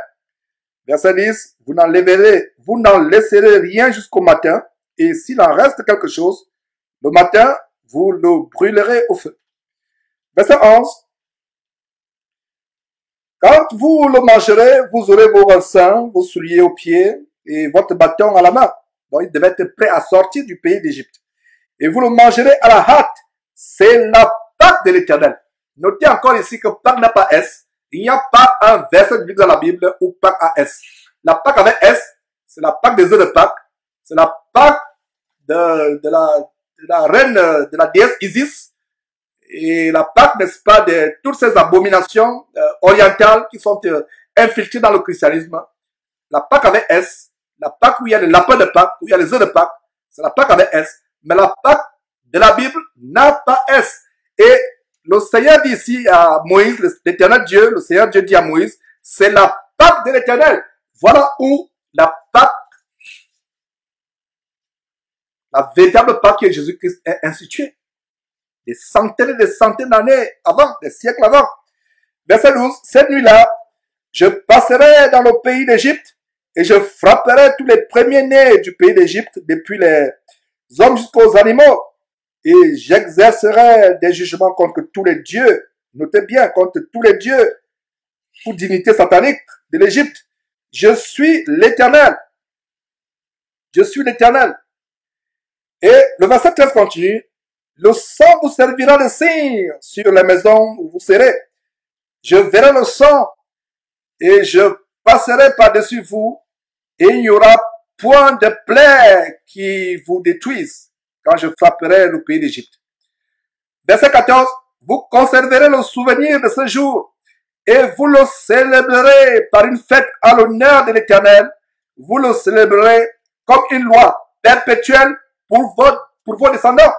Verset 10, vous n'en laisserez rien jusqu'au matin, et s'il en reste quelque chose, le matin, vous le brûlerez au feu. Verset 11, quand vous le mangerez, vous aurez vos reins, vos souliers aux pieds et votre bâton à la main. Donc, il devait être prêt à sortir du pays d'Égypte. Et vous le mangerez à la hâte. C'est la Pâque de l'Éternel. Notez encore ici que Pâque n'a pas S. Il n'y a pas un verset biblique dans la Bible où Pâque a S. La Pâque avec S, c'est la Pâque des œufs de Pâque. C'est la Pâque de la reine, de la déesse Isis. Et la Pâque, n'est-ce pas, de toutes ces abominations orientales qui sont infiltrées dans le christianisme. La Pâque avec S, la Pâque où il y a le lapin de Pâque, où il y a les œufs de Pâque, c'est la Pâque avec S. Mais la Pâque de la Bible n'a pas S. Et le Seigneur dit ici à Moïse, l'Éternel Dieu, le Seigneur Dieu dit à Moïse, c'est la Pâque de l'Éternel. Voilà où la Pâque, la véritable Pâque qui est Jésus-Christ est instituée. Des centaines et des centaines d'années avant, des siècles avant. Verset 12, cette nuit-là, je passerai dans le pays d'Égypte et je frapperai tous les premiers-nés du pays d'Égypte, depuis les hommes jusqu'aux animaux, et j'exercerai des jugements contre tous les dieux, notez bien, contre tous les dieux, pour dignité satanique de l'Égypte. Je suis l'Éternel. Je suis l'Éternel. Et le verset 13 continue. Le sang vous servira de signe sur les maisons où vous serez. Je verrai le sang et je passerai par-dessus vous et il n'y aura point de plaie qui vous détruise quand je frapperai le pays d'Égypte. Verset 14. Vous conserverez le souvenir de ce jour et vous le célébrerez par une fête à l'honneur de l'Éternel. Vous le célébrerez comme une loi perpétuelle pour vos descendants.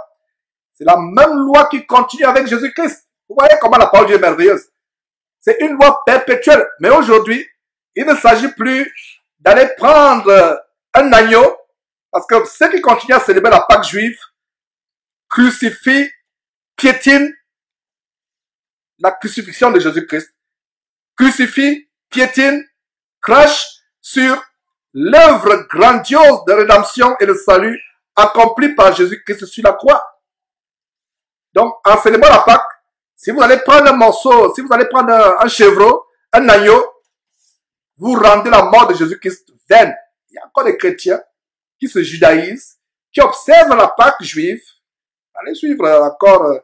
C'est la même loi qui continue avec Jésus-Christ. Vous voyez comment la parole de Dieu est merveilleuse. C'est une loi perpétuelle. Mais aujourd'hui, il ne s'agit plus d'aller prendre un agneau, parce que ceux qui continuent à célébrer la Pâque juive crucifient, piétinent la crucifixion de Jésus-Christ, crucifient, piétinent, crachent sur l'œuvre grandiose de rédemption et de salut accomplie par Jésus-Christ sur la croix. Donc, en célébrant la Pâque, si vous allez prendre un morceau, si vous allez prendre un chevreau, un agneau, vous rendez la mort de Jésus-Christ vaine. Il y a encore des chrétiens qui se judaïsent, qui observent la Pâque juive. Allez suivre encore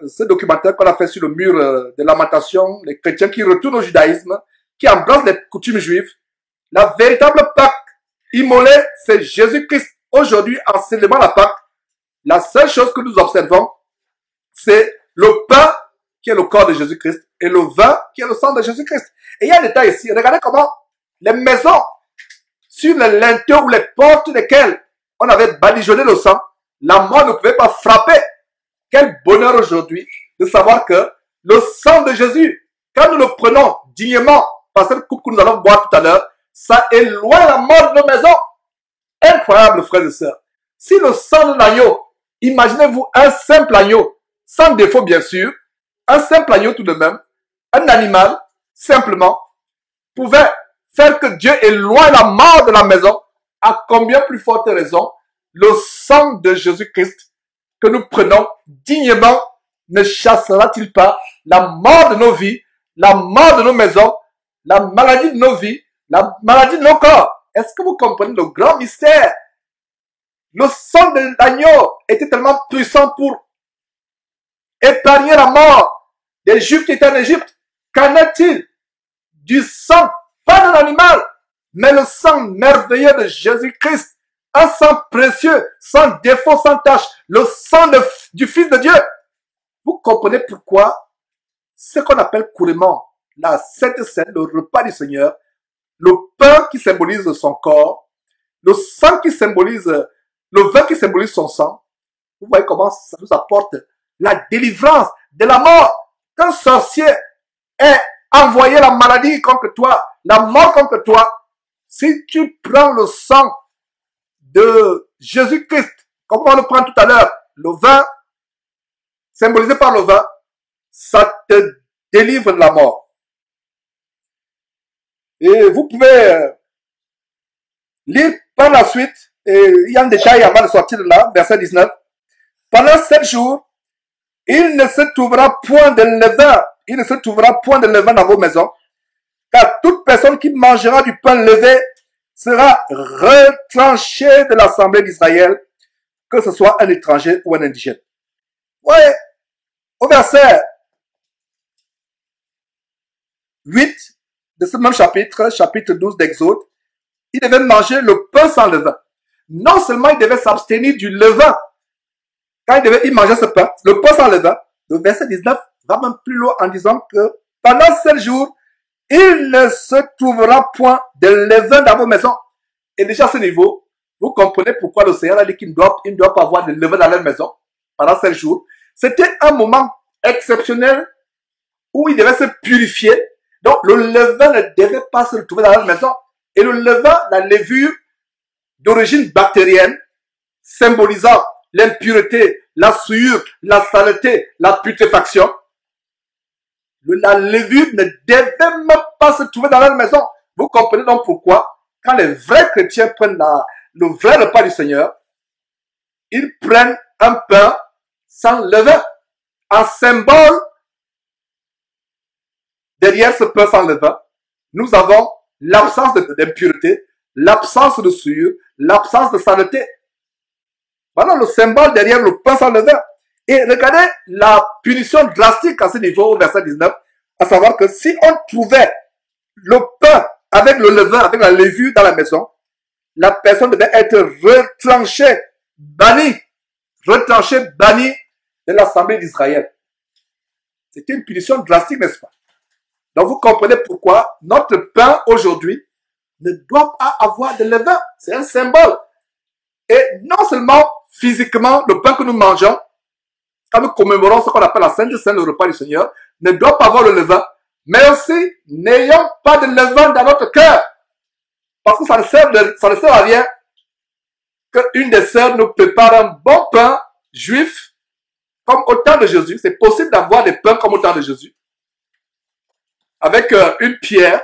ce documentaire qu'on a fait sur le mur de Lamentation, les chrétiens qui retournent au judaïsme, qui embrassent les coutumes juives. La véritable Pâque immolée, c'est Jésus-Christ. Aujourd'hui, en célébrant la Pâque, la seule chose que nous observons, c'est le pain qui est le corps de Jésus-Christ et le vin qui est le sang de Jésus-Christ. Et il y a un détail ici. Regardez comment les maisons sur les linteaux ou les portes desquelles on avait badigeonné le sang, la mort ne pouvait pas frapper. Quel bonheur aujourd'hui de savoir que le sang de Jésus, quand nous le prenons dignement par cette coupe que nous allons boire tout à l'heure, ça éloigne la mort de nos maisons. Incroyable, frères et sœurs. Si le sang de l'agneau, imaginez-vous un simple agneau, sans défaut bien sûr, un simple agneau tout de même, un animal, simplement, pouvait faire que Dieu éloigne la mort de la maison, à combien plus forte raison, le sang de Jésus-Christ que nous prenons dignement ne chassera-t-il pas la mort de nos vies, la mort de nos maisons, la maladie de nos vies, la maladie de nos corps? Est-ce que vous comprenez le grand mystère? Le sang de l'agneau était tellement puissant pour épargner la mort des Juifs qui étaient en Égypte. Qu'en est-il du sang, pas d'un animal, mais le sang merveilleux de Jésus-Christ, un sang précieux, sans défaut, sans tache, le sang du Fils de Dieu? Vous comprenez pourquoi ce qu'on appelle couramment la Sainte Seine, le repas du Seigneur, le pain qui symbolise son corps, le sang qui symbolise, le vin qui symbolise son sang. Vous voyez comment ça nous apporte la délivrance de la mort. Qu'un sorcier ait envoyé la maladie contre toi, la mort contre toi, si tu prends le sang de Jésus-Christ, comme on le prend tout à l'heure, le vin, symbolisé par le vin, ça te délivre de la mort. Et vous pouvez lire par la suite, et il y a un détail avant de sortir de là, verset 19. Pendant 7 jours, il ne se trouvera point de levain, il ne se trouvera point de levain dans vos maisons, car toute personne qui mangera du pain levé sera retranchée de l'assemblée d'Israël, que ce soit un étranger ou un indigène. Ouais, au verset 8 de ce même chapitre, chapitre 12 d'Exode, il devait manger le pain sans levain. Non seulement il devait s'abstenir du levain, quand il mangeait ce pain, le pain sans levain, le verset 19 va même plus loin en disant que pendant 7 jours, il ne se trouvera point de levain dans vos maisons. Et déjà à ce niveau, vous comprenez pourquoi le Seigneur a dit qu'il ne doit pas avoir de levain dans leur maison pendant 7 jours. C'était un moment exceptionnel où il devait se purifier. Donc le levain ne devait pas se retrouver dans leur maison. Et le levain, la levure d'origine bactérienne, symbolisant l'impureté, la souillure, la saleté, la putréfaction, la levure ne devait même pas se trouver dans leur maison. Vous comprenez donc pourquoi, quand les vrais chrétiens prennent le vrai repas du Seigneur, ils prennent un pain sans levain, en symbole. Derrière ce pain sans levain, nous avons l'absence d'impureté, l'absence de souillure, l'absence de saleté. Voilà le symbole derrière le pain sans levain. Et regardez la punition drastique à ce niveau au verset 19, à savoir que si on trouvait le pain avec le levain, avec la levure dans la maison, la personne devait être retranchée, bannie de l'assemblée d'Israël. C'était une punition drastique, n'est-ce pas? Donc vous comprenez pourquoi notre pain aujourd'hui ne doit pas avoir de levain. C'est un symbole. Et non seulement physiquement, le pain que nous mangeons, quand nous commémorons ce qu'on appelle la Sainte Seine, le repas du Seigneur, ne doit pas avoir le levain, mais aussi n'ayons pas de levain dans notre cœur. Parce que ça ne sert à rien qu'une des sœurs nous prépare un bon pain juif comme au temps de Jésus. C'est possible d'avoir des pains comme au temps de Jésus, avec une pierre.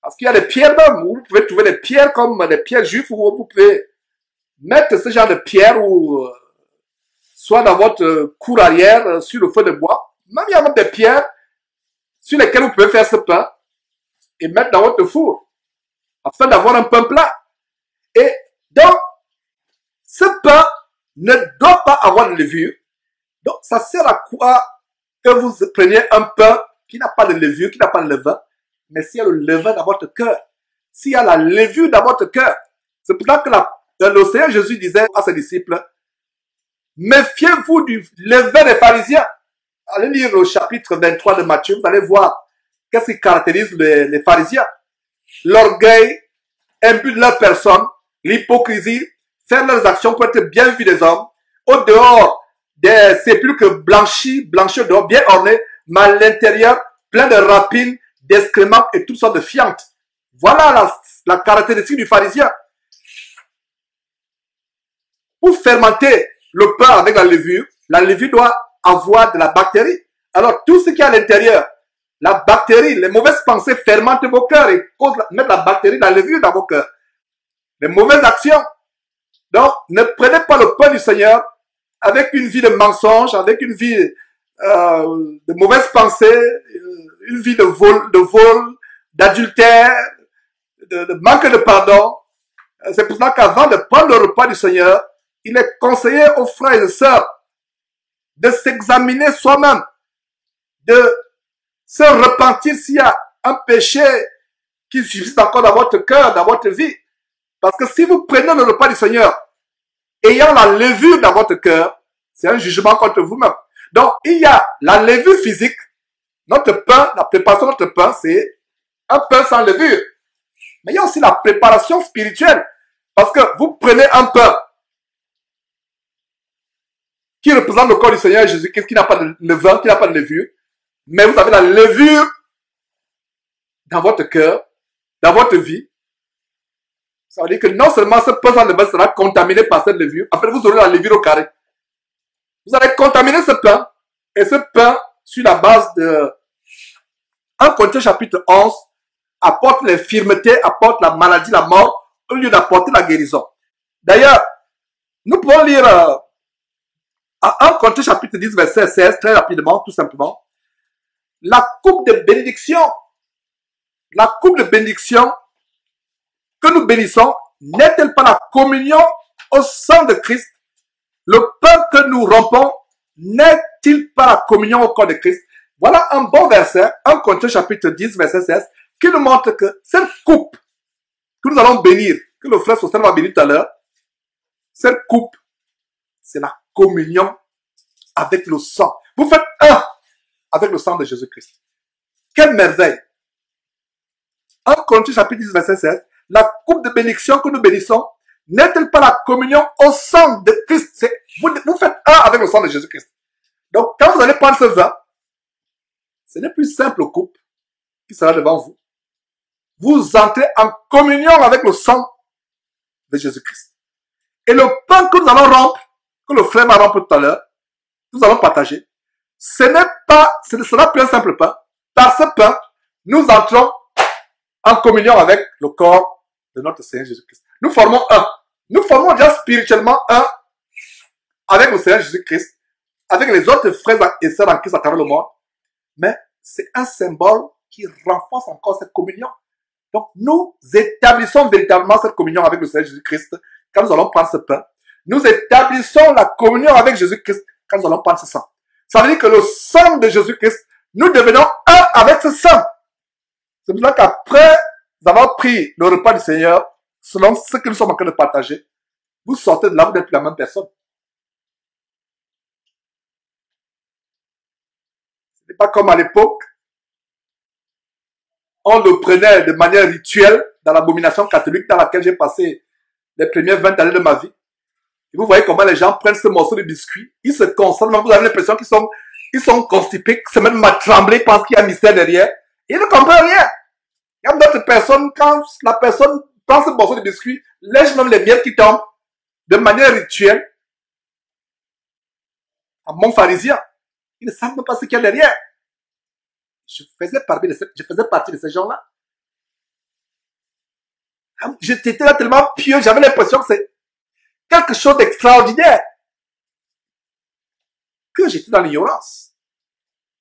Parce qu'il y a des pierres même, où vous pouvez trouver des pierres comme des pierres juives, où vous pouvez mettre ce genre de pierre, ou soit dans votre cour arrière, sur le feu de bois. Même il y a même des pierres sur lesquelles vous pouvez faire ce pain et mettre dans votre four, afin d'avoir un pain plat. Et donc, ce pain ne doit pas avoir de levure. Donc, ça sert à quoi que vous preniez un pain qui n'a pas de levure, qui n'a pas de levain, mais s'il y a le levain dans votre cœur, s'il y a la levure dans votre cœur. C'est pour ça que le Seigneur Jésus disait à ses disciples, méfiez-vous du levain des pharisiens. Allez lire le chapitre 23 de Matthieu, vous allez voir qu'est-ce qui caractérise les pharisiens. L'orgueil, imbu de leur personne, l'hypocrisie, faire leurs actions pour être bien vus des hommes, au dehors des sépulcres blanchis au dehors, bien ornés, mais à l'intérieur, plein de rapines, d'excréments et toutes sortes de fientes. Voilà la caractéristique du pharisien. Pour fermenter le pain avec la levure doit avoir de la bactérie. Alors, tout ce qui est à l'intérieur, la bactérie, les mauvaises pensées fermentent vos cœurs et mettent la bactérie, la levure dans vos cœurs. Les mauvaises actions. Donc, ne prenez pas le pain du Seigneur avec une vie de mensonge, avec une vie de mauvaises pensées, une vie de vol, d'adultère, de manque de pardon. C'est pour ça qu'avant de prendre le repas du Seigneur, il est conseillé aux frères et sœurs de s'examiner soi-même, de se repentir s'il y a un péché qui subsiste encore dans votre cœur, dans votre vie. Parce que si vous prenez le repas du Seigneur, ayant la levure dans votre cœur, c'est un jugement contre vous-même. Donc, il y a la levure physique. Notre pain, la préparation de notre pain, c'est un pain sans levure. Mais il y a aussi la préparation spirituelle. Parce que vous prenez un pain qui représente le corps du Seigneur Jésus-Christ, qui n'a pas de levain, qui n'a pas de levure. Mais vous avez la levure dans votre cœur, dans votre vie. Ça veut dire que non seulement ce pain sans levain sera contaminé par cette levure, en fait vous aurez la levure au carré. Vous allez contaminer ce pain, et ce pain, sur la base de 1 Corinthiens chapitre 11 apporte l'infirmité, apporte la maladie, la mort, au lieu d'apporter la guérison. D'ailleurs, nous pouvons lire à 1 Corinthiens chapitre 10, verset 16, très rapidement, tout simplement. La coupe de bénédiction que nous bénissons, n'est-elle pas la communion au sang de Christ? Le pain que nous rompons, n'est-il pas la communion au corps de Christ? Voilà un bon verset, 1 Corinthiens chapitre 10, verset 16, qui nous montre que cette coupe que nous allons bénir, que le frère Sosthène va bénir tout à l'heure, cette coupe, c'est la communion avec le sang. Vous faites un avec le sang de Jésus-Christ. Quelle merveille! 1 Corinthiens chapitre 10, verset 16, la coupe de bénédiction que nous bénissons, n'est-elle pas la communion au sang de Christ? Vous faites un avec le sang de Jésus-Christ. Donc, quand vous allez prendre ce vin, ce n'est plus simple coupe qui sera devant vous. Vous entrez en communion avec le sang de Jésus-Christ. Et le pain que nous allons rompre, que le frère va rompre tout à l'heure, nous allons partager, ce ne sera plus un simple pain. Par ce pain, nous entrons en communion avec le corps de notre Seigneur Jésus-Christ. Nous formons un. Nous formons déjà spirituellement un avec le Seigneur Jésus-Christ, avec les autres frères et sœurs en Christ à travers le monde. Mais c'est un symbole qui renforce encore cette communion. Donc, nous établissons véritablement cette communion avec le Seigneur Jésus-Christ quand nous allons prendre ce pain. Nous établissons la communion avec Jésus-Christ quand nous allons prendre ce sang. Ça veut dire que le sang de Jésus-Christ, nous devenons un avec ce sang. C'est pour ça qu'après avoir pris le repas du Seigneur, selon ce que nous sommes en train de partager, vous sortez de là, vous n'êtes plus la même personne. Ce n'est pas comme à l'époque, on le prenait de manière rituelle dans l'abomination catholique dans laquelle j'ai passé les premières 20 années de ma vie. Et vous voyez comment les gens prennent ce morceau de biscuit, ils se concentrent, vous avez l'impression qu'ils sont constipés, qu'ils se mettent à trembler, ils pensent qu'il y a un mystère derrière. Et ils ne comprennent rien. Il y a d'autres personnes, quand la personne prend ce morceau de biscuit, lèche même les miettes qui tombent de manière rituelle. Un bon pharisien, ils ne savent même pas ce qu'il y a derrière. Je faisais partie de ces gens-là. J'étais là tellement pieux, j'avais l'impression que c'est quelque chose d'extraordinaire. Que j'étais dans l'ignorance.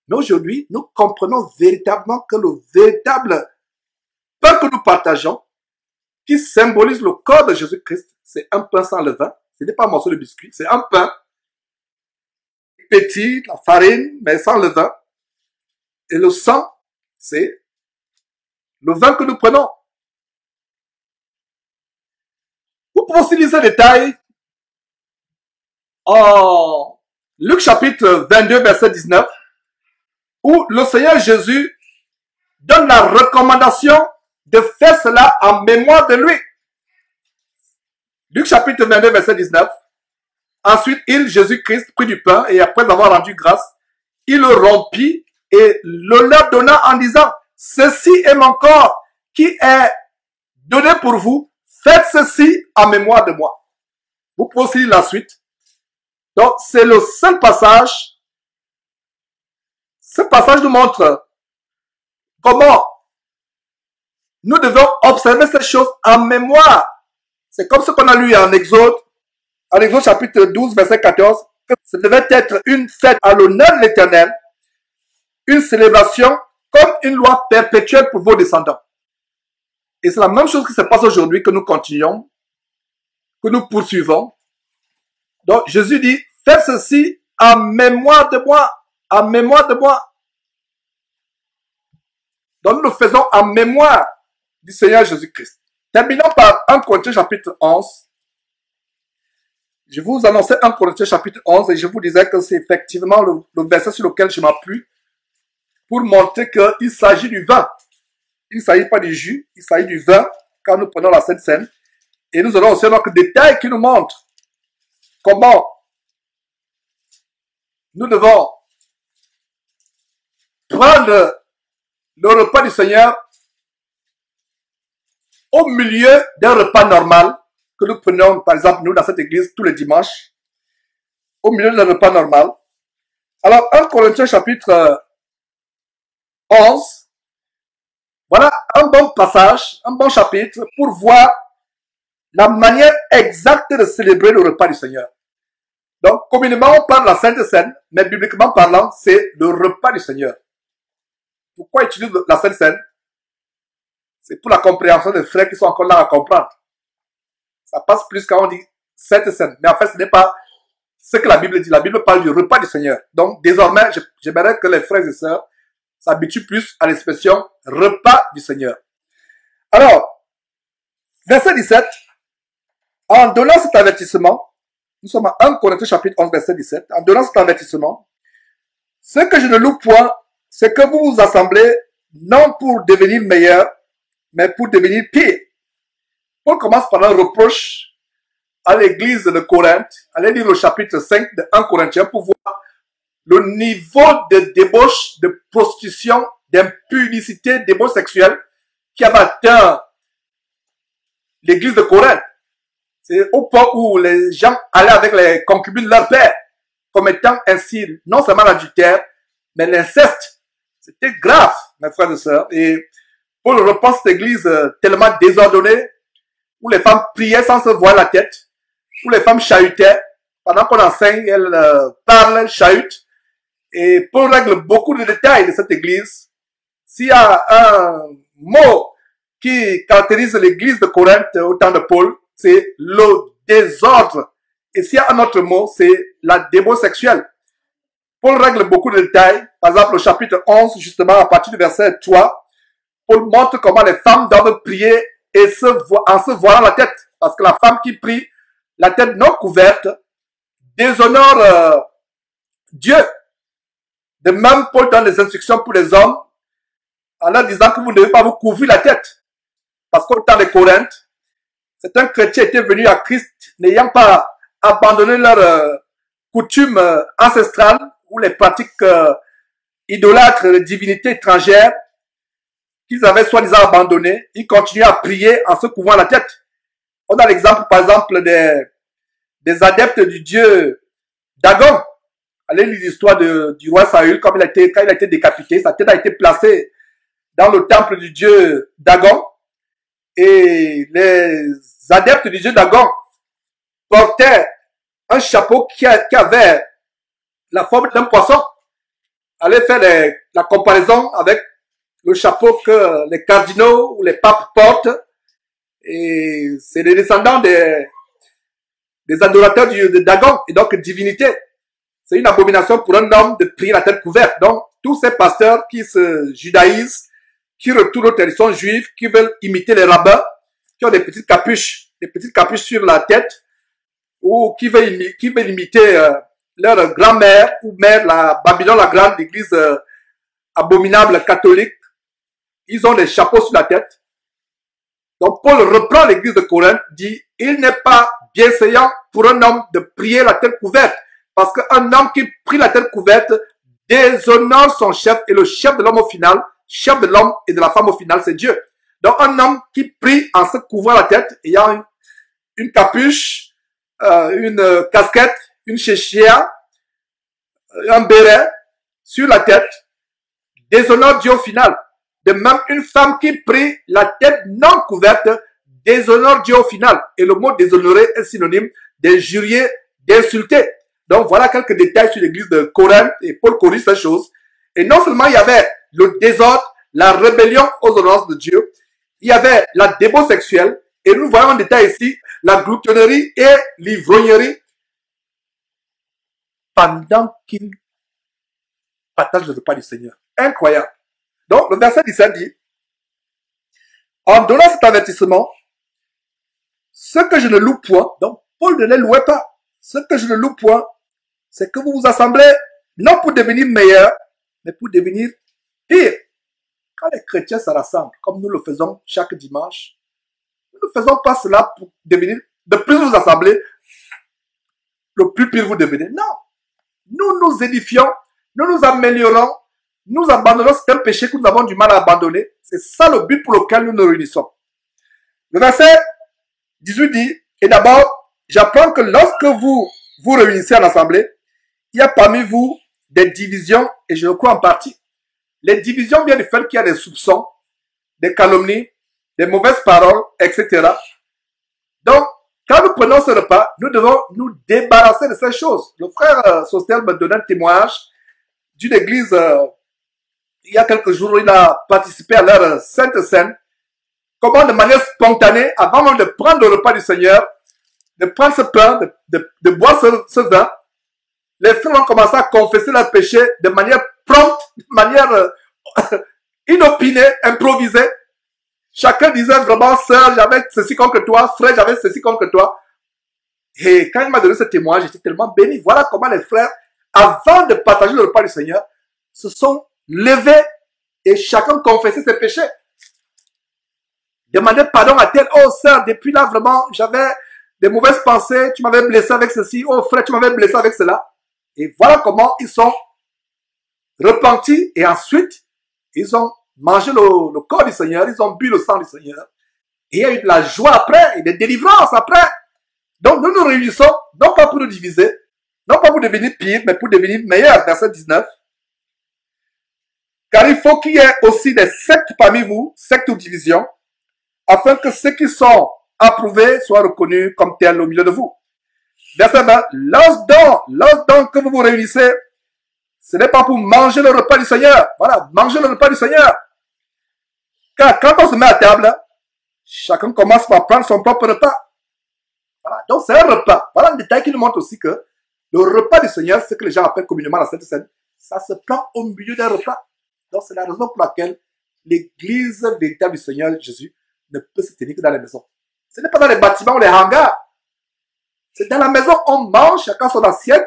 Mais aujourd'hui, nous comprenons véritablement que le véritable pain que nous partageons, qui symbolise le corps de Jésus-Christ, c'est un pain sans levain. Ce n'est pas un morceau de biscuit, c'est un pain petit, la farine, mais sans levain. Et le sang, c'est le vin que nous prenons. Vous pouvez aussi lire ce détail en Luc chapitre 22, verset 19, où le Seigneur Jésus donne la recommandation de faire cela en mémoire de lui. Luc chapitre 22, verset 19. Ensuite, Jésus-Christ, prit du pain et après avoir rendu grâce, il le rompit et le leur donna en disant, ceci est mon corps qui est donné pour vous, faites ceci en mémoire de moi. Vous pouvez aussi lire la suite. Donc, c'est le seul passage. Ce passage nous montre comment nous devons observer ces choses en mémoire. C'est comme ce qu'on a lu en Exode chapitre 12, verset 14, que ça devait être une fête à l'honneur de l'Éternel, une célébration comme une loi perpétuelle pour vos descendants. Et c'est la même chose qui se passe aujourd'hui, que nous continuons, que nous poursuivons. Donc Jésus dit, faites ceci en mémoire de moi, en mémoire de moi. Donc nous le faisons en mémoire du Seigneur Jésus-Christ. Terminons par 1 Corinthiens chapitre 11. Je vous annonçais 1 Corinthiens chapitre 11 et je vous disais que c'est effectivement le verset sur lequel je m'appuie pour montrer qu'il s'agit du vin. Il ne s'agit pas du jus, il s'agit du vin quand nous prenons la Sainte Seine. Et nous aurons aussi un autre détail qui nous montre comment nous devons prendre le repas du Seigneur au milieu d'un repas normal que nous prenons, par exemple, nous, dans cette église, tous les dimanches, au milieu d'un repas normal. Alors, 1 Corinthiens chapitre 11, Voilà un bon passage, un bon chapitre pour voir la manière exacte de célébrer le repas du Seigneur. Donc, communément, on parle de la Sainte Seine, mais bibliquement parlant, c'est le repas du Seigneur. Pourquoi utiliser la Sainte Seine? C'est pour la compréhension des frères qui sont encore là à comprendre. Ça passe plus quand on dit Sainte Seine. Mais en fait, ce n'est pas ce que la Bible dit. La Bible parle du repas du Seigneur. Donc, désormais, j'aimerais que les frères et sœurs s'habituent plus à l'expression repas du Seigneur. Alors, verset 17, en donnant cet avertissement, nous sommes à 1 Corinthiens chapitre 11, verset 17, en donnant cet avertissement, ce que je ne loue point, c'est que vous vous assemblez non pour devenir meilleur, mais pour devenir pire. On commence par un reproche à l'église de Corinthe. Allez lire le chapitre 5 de 1 Corinthiens pour voir le niveau de débauche, de prostitution, d'impudicité, débauche sexuelle qui avait atteint l'église de Corinthe. C'est au point où les gens allaient avec les concubines de leur père, commettant ainsi non seulement l'adultère, mais l'inceste. C'était grave, mes frères et sœurs. Et Paul repense cette église tellement désordonnée, où les femmes priaient sans se voir la tête, où les femmes chahutaient. Pendant qu'on enseigne, elles parlent, elles chahutent. Et Paul règle beaucoup de détails de cette église. S'il y a un mot qui caractérise l'église de Corinthe au temps de Paul, c'est le désordre. Et s'il y a un autre mot, c'est la débauche sexuelle. Paul règle beaucoup de détails. Par exemple, au chapitre 11, justement, à partir du verset 3, Paul montre comment les femmes doivent prier et en se voilant la tête. Parce que la femme qui prie, la tête non couverte, déshonore Dieu. De même, Paul donne des instructions pour les hommes en leur disant que vous ne devez pas vous couvrir la tête. Parce qu'au temps de Corinthe, certains chrétiens étaient venus à Christ n'ayant pas abandonné leur coutume ancestrale ou les pratiques idolâtres de divinités étrangères qu'ils avaient soi-disant abandonnées. Ils continuaient à prier en se couvrant la tête. On a l'exemple, par exemple, des adeptes du dieu Dagon. Allez lire l'histoire du roi Saül, quand il a été décapité, sa tête a été placée dans le temple du dieu Dagon. Et les adeptes du dieu Dagon portaient un chapeau qui avait la forme d'un poisson. Allez faire la comparaison avec le chapeau que les cardinaux ou les papes portent. Et c'est les descendants des adorateurs de Dagon, et donc divinité. C'est une abomination pour un homme de prier la tête couverte. Donc, tous ces pasteurs qui se judaïsent, qui retournent aux traditions juives, qui veulent imiter les rabbins, qui ont des petites capuches sur la tête, ou qui veulent imiter leur grand-mère ou mère, la Babylone la Grande, l'église abominable catholique. Ils ont des chapeaux sur la tête. Donc, Paul reprend l'église de Corinthe, dit, il n'est pas bienséant pour un homme de prier la tête couverte. Parce qu'un homme qui prie la tête couverte déshonore son chef, et le chef de l'homme au final, chef de l'homme et de la femme au final, c'est Dieu. Donc, un homme qui prie en se couvrant la tête, ayant une capuche, une casquette, une chéchia, un béret sur la tête, déshonore Dieu au final. De même, une femme qui prie la tête non couverte déshonore Dieu au final. Et le mot déshonorer est synonyme d'injurier, d'insulter. Donc voilà quelques détails sur l'église de Corinthe, et Paul corrige ces choses. Et non seulement il y avait le désordre, la rébellion aux ordonnances de Dieu, il y avait la débauche sexuelle, et nous voyons en détail ici la gloutonnerie et l'ivrognerie pendant qu'ils partagent le repas du Seigneur. Incroyable. Donc le verset 17 dit, en donnant cet avertissement, ce que je ne loue point, donc Paul ne les louait pas, ce que je ne loue point, c'est que vous vous assemblez non pour devenir meilleur, mais pour devenir pire. Quand les chrétiens se rassemblent, comme nous le faisons chaque dimanche, nous ne faisons pas cela pour devenir, de plus vous assembler, le plus pire vous devenez. Non. Nous nous édifions, nous nous améliorons, nous abandonnons certains péchés que nous avons du mal à abandonner. C'est ça le but pour lequel nous nous réunissons. Le verset 18 dit, et d'abord, j'apprends que lorsque vous vous réunissez en assemblée, il y a parmi vous des divisions, et je le crois en partie. Les divisions viennent du fait qu'il y a des soupçons, des calomnies, des mauvaises paroles, etc. Donc, quand nous prenons ce repas, nous devons nous débarrasser de ces choses. Le frère Sostel me donnait un témoignage d'une église, il y a quelques jours, il a participé à leur Sainte Seine. Comment de manière spontanée, avant même de prendre le repas du Seigneur, de prendre ce pain, de boire ce vin, les frères ont commencé à confesser leurs péchés de manière prompte, de manière inopinée, improvisée. Chacun disait vraiment, sœur, j'avais ceci contre toi, frère, j'avais ceci contre toi. Et quand il m'a donné ce témoignage, j'étais tellement béni. Voilà comment les frères, avant de partager le repas du Seigneur, se sont levés et chacun confessait ses péchés. Demandait pardon à tel, oh sœur, depuis là vraiment, j'avais des mauvaises pensées, tu m'avais blessé avec ceci, oh frère, tu m'avais blessé avec cela. Et voilà comment ils sont repentis et ensuite, ils ont mangé le corps du Seigneur, ils ont bu le sang du Seigneur. Et il y a eu de la joie après, et des délivrances après. Donc nous nous réunissons, non pas pour nous diviser, non pas pour devenir pire, mais pour devenir meilleurs. Verset 19. Car il faut qu'il y ait aussi des sectes parmi vous, sectes ou divisions, afin que ceux qui sont approuvés soient reconnus comme tels au milieu de vous. Verset 20. Lorsque donc que vous vous réunissez, ce n'est pas pour manger le repas du Seigneur. Voilà, manger le repas du Seigneur. Car quand on se met à table, chacun commence par prendre son propre repas. Voilà, donc c'est un repas. Voilà un détail qui nous montre aussi que le repas du Seigneur, ce que les gens appellent communément la Sainte Seine, ça se prend au milieu d'un repas. Donc c'est la raison pour laquelle l'église véritable du Seigneur Jésus ne peut se tenir que dans les maisons. Ce n'est pas dans les bâtiments ou les hangars. C'est dans la maison, on mange, chacun son assiette,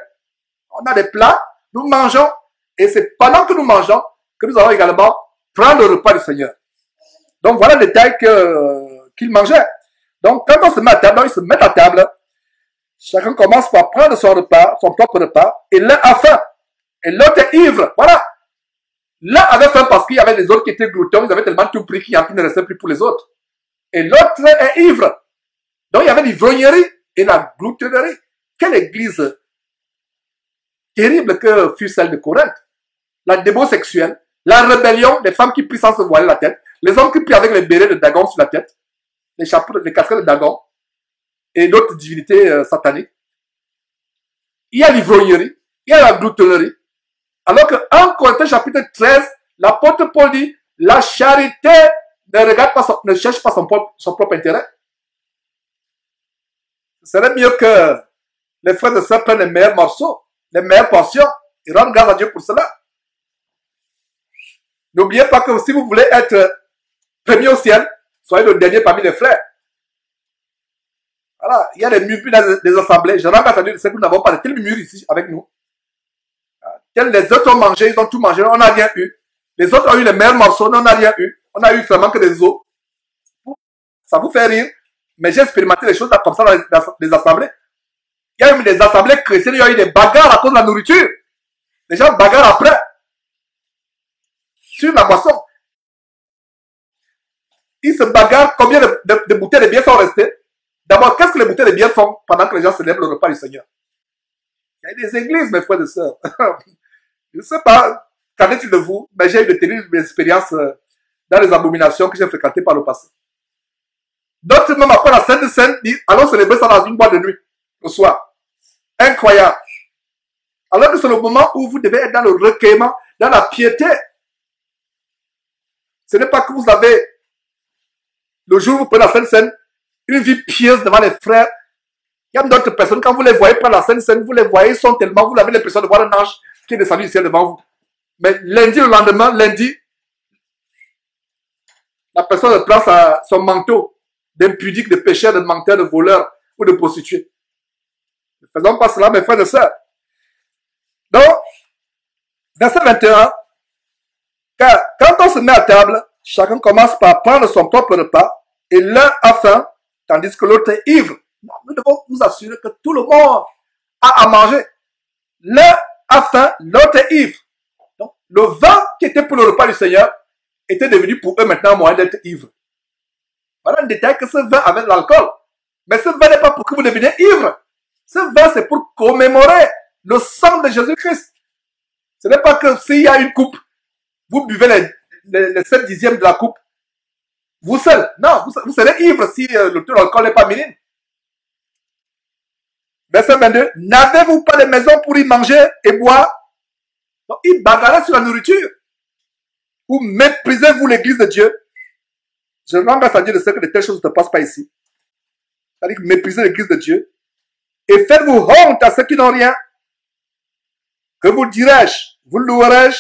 on a des plats, nous mangeons, et c'est pendant que nous mangeons que nous allons également prendre le repas du Seigneur. Donc voilà le détail qu'il mangeait. Donc quand on se met à table, ils se mettent à table, chacun commence par prendre son repas, son propre repas, et l'un a faim, et l'autre est ivre. Voilà. L'un avait faim parce qu'il y avait les autres qui étaient gloutons, ils avaient tellement tout pris qu'il ne restait plus pour les autres. Et l'autre est ivre. Donc il y avait l'ivrognerie et la gloutonnerie. Quelle église terrible que fut celle de Corinthe. La débauche sexuelle, la rébellion des femmes qui prient sans se voiler la tête, les hommes qui prient avec les bérets de Dagon sur la tête, les chapeaux, les casquettes de Dagon et d'autres divinités sataniques. Il y a l'ivrognerie, il y a la gloutonnerie. Alors que 1 Corinthiens chapitre 13, l'apôtre Paul dit, la charité ne cherche pas son propre intérêt. Ce serait mieux que les frères et sœurs prennent les meilleurs morceaux, les meilleures portions, et rendent grâce à Dieu pour cela. N'oubliez pas que si vous voulez être premier au ciel, soyez le dernier parmi les frères. Voilà, il y a des murmures dans des assemblées. Je rends grâce à Dieu de ce que nous n'avons pas de tels murmures ici avec nous. Tels les autres ont mangé, ils ont tout mangé, on n'a rien eu. Les autres ont eu les meilleurs morceaux, on n'a rien eu. On a eu vraiment que des os. Ça vous fait rire. Mais j'ai expérimenté les choses comme ça dans les assemblées. Il y a eu des assemblées chrétiennes, il y a eu des bagarres à cause de la nourriture. Les gens bagarrent après. Sur la boisson. Ils se bagarrent. Combien de bouteilles de bière sont restées? D'abord, qu'est-ce que les bouteilles de bière font pendant que les gens célèbrent le repas du Seigneur? Il y a des églises, mes frères et sœurs. Je ne sais pas, qu'en est-il de vous, mais j'ai eu de terribles expériences dans les abominations que j'ai fréquentées par le passé. D'autres, même après la Sainte Seine, disent, allons célébrer ça dans une boîte de nuit, le soir. Incroyable. Alors que c'est le moment où vous devez être dans le recueillement, dans la piété. Ce n'est pas que vous avez, le jour où vous prenez la Sainte Seine, une vie pieuse devant les frères. Il y a d'autres personnes, quand vous les voyez prendre la Sainte Seine, vous les voyez, ils sont tellement, vous avez l'impression de voir un ange qui est descendu du ciel devant vous. Mais lundi, le lendemain, la personne prend son manteau d'impudique, de pécheur, de menteur, de voleur ou de prostituée. Ne faisons pas cela, mes frères et sœurs. Donc, verset 21, car quand on se met à table, chacun commence par prendre son propre repas et l'un a faim, tandis que l'autre est ivre. Nous devons nous assurer que tout le monde a à manger. L'un a faim, l'autre est ivre. Donc, le vin qui était pour le repas du Seigneur était devenu pour eux maintenant un moyen d'être ivre. Voilà un détail que ce vin avait de l'alcool. Mais ce vin n'est pas pour que vous deveniez ivre. Ce vin, c'est pour commémorer le sang de Jésus-Christ. Ce n'est pas que s'il y a une coupe, vous buvez les 7 dixièmes de la coupe Vous seul. Non, vous serez ivre si le taux d'alcool n'est pas minime. Verset 22. N'avez-vous pas de maison pour y manger et boire? Donc, il bagarre sur la nourriture. Ou méprisez-vous l'église de Dieu? Je rends grâce à Dieu de ce que de telles choses ne se passent pas ici. C'est-à-dire que méprisez l'église de Dieu. Et faites-vous honte à ceux qui n'ont rien. Que vous dirai-je? Vous louerai-je?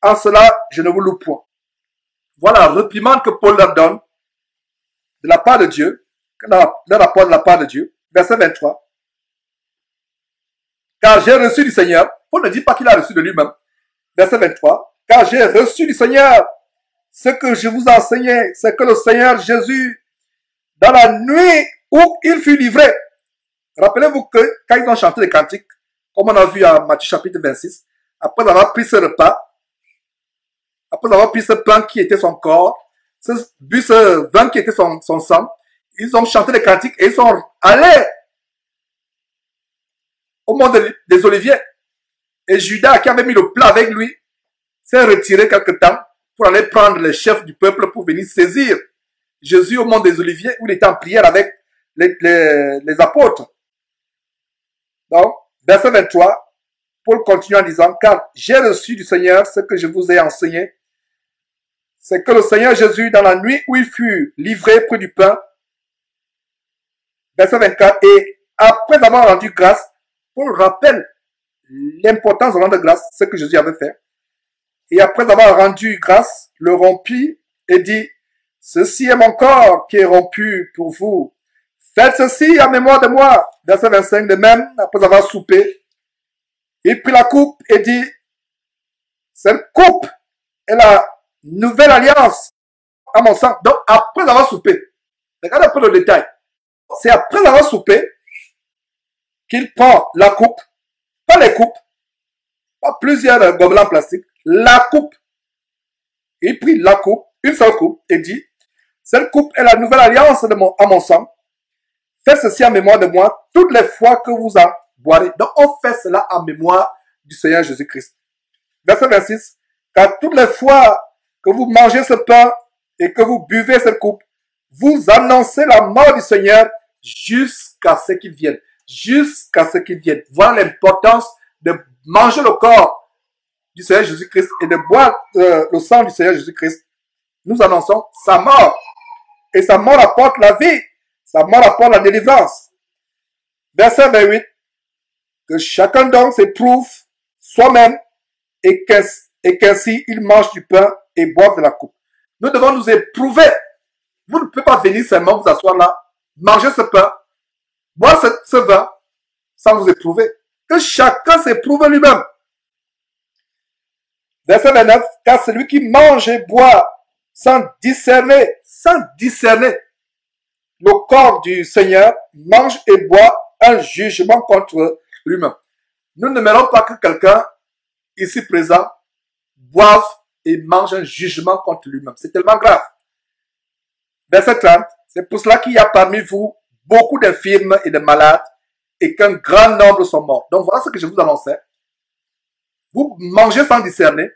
En cela, je ne vous loue point. Voilà la réprimande que Paul leur donne de la part de Dieu, leur apporte de la part de Dieu. Verset 23. Car j'ai reçu du Seigneur. Paul ne dit pas qu'il a reçu de lui-même. Verset 23. Car j'ai reçu du Seigneur ce que je vous ai enseigné, c'est que le Seigneur Jésus, dans la nuit où il fut livré, rappelez-vous que quand ils ont chanté les cantiques, comme on a vu à Matthieu chapitre 26, après avoir pris ce repas, après avoir pris ce pain qui était son corps, bu ce vin qui était son sang, ils ont chanté les cantiques et ils sont allés au mont des Oliviers. Et Judas, qui avait mis le plat avec lui, s'est retiré quelque temps pour aller prendre les chefs du peuple pour venir saisir Jésus au mont des Oliviers où il était en prière avec les apôtres. Donc, verset 23, Paul continue en disant, car j'ai reçu du Seigneur ce que je vous ai enseigné, c'est que le Seigneur Jésus, dans la nuit où il fut livré près du pain, verset 24, et après avoir rendu grâce, Paul rappelle l'importance de rendre grâce, ce que Jésus avait fait, et après avoir rendu grâce, le rompit et dit, ceci est mon corps qui est rompu pour vous. Faites ceci en mémoire de moi. Verset 25, de même, après avoir soupé, il prit la coupe et dit, cette coupe est la nouvelle alliance à mon sang. Donc, après avoir soupé, regardez un peu le détail. C'est après avoir soupé qu'il prend la coupe, pas les coupes, pas plusieurs gobelets en plastique, la coupe. Il prit la coupe, une seule coupe, et dit, cette coupe est la nouvelle alliance à mon sang. Faites ceci en mémoire de moi toutes les fois que vous en boirez. Donc, on fait cela en mémoire du Seigneur Jésus-Christ. Verset 26. Car toutes les fois que vous mangez ce pain et que vous buvez cette coupe, vous annoncez la mort du Seigneur jusqu'à ce qu'il vienne. Jusqu'à ce qu'il vienne. Voilà l'importance de manger le corps du Seigneur Jésus-Christ et de boire le sang du Seigneur Jésus-Christ. Nous annonçons sa mort. Et sa mort apporte la vie. Sa mort apporte la délivrance. Verset 28. Que chacun donc s'éprouve soi-même et qu'ainsi il mange du pain et boive de la coupe. Nous devons nous éprouver. Vous ne pouvez pas venir seulement vous asseoir là, manger ce pain, boire ce vin, sans vous éprouver. Que chacun s'éprouve lui-même. Verset 29. Car celui qui mange et boit sans discerner le corps du Seigneur, mange et boit un jugement contre lui-même. Nous n'aimerons pas que quelqu'un ici présent boive et mange un jugement contre lui-même. C'est tellement grave. Verset 30. C'est pour cela qu'il y a parmi vous beaucoup d'infirmes et de malades et qu'un grand nombre sont morts. Donc voilà ce que je vous annonçais. Vous mangez sans discerner.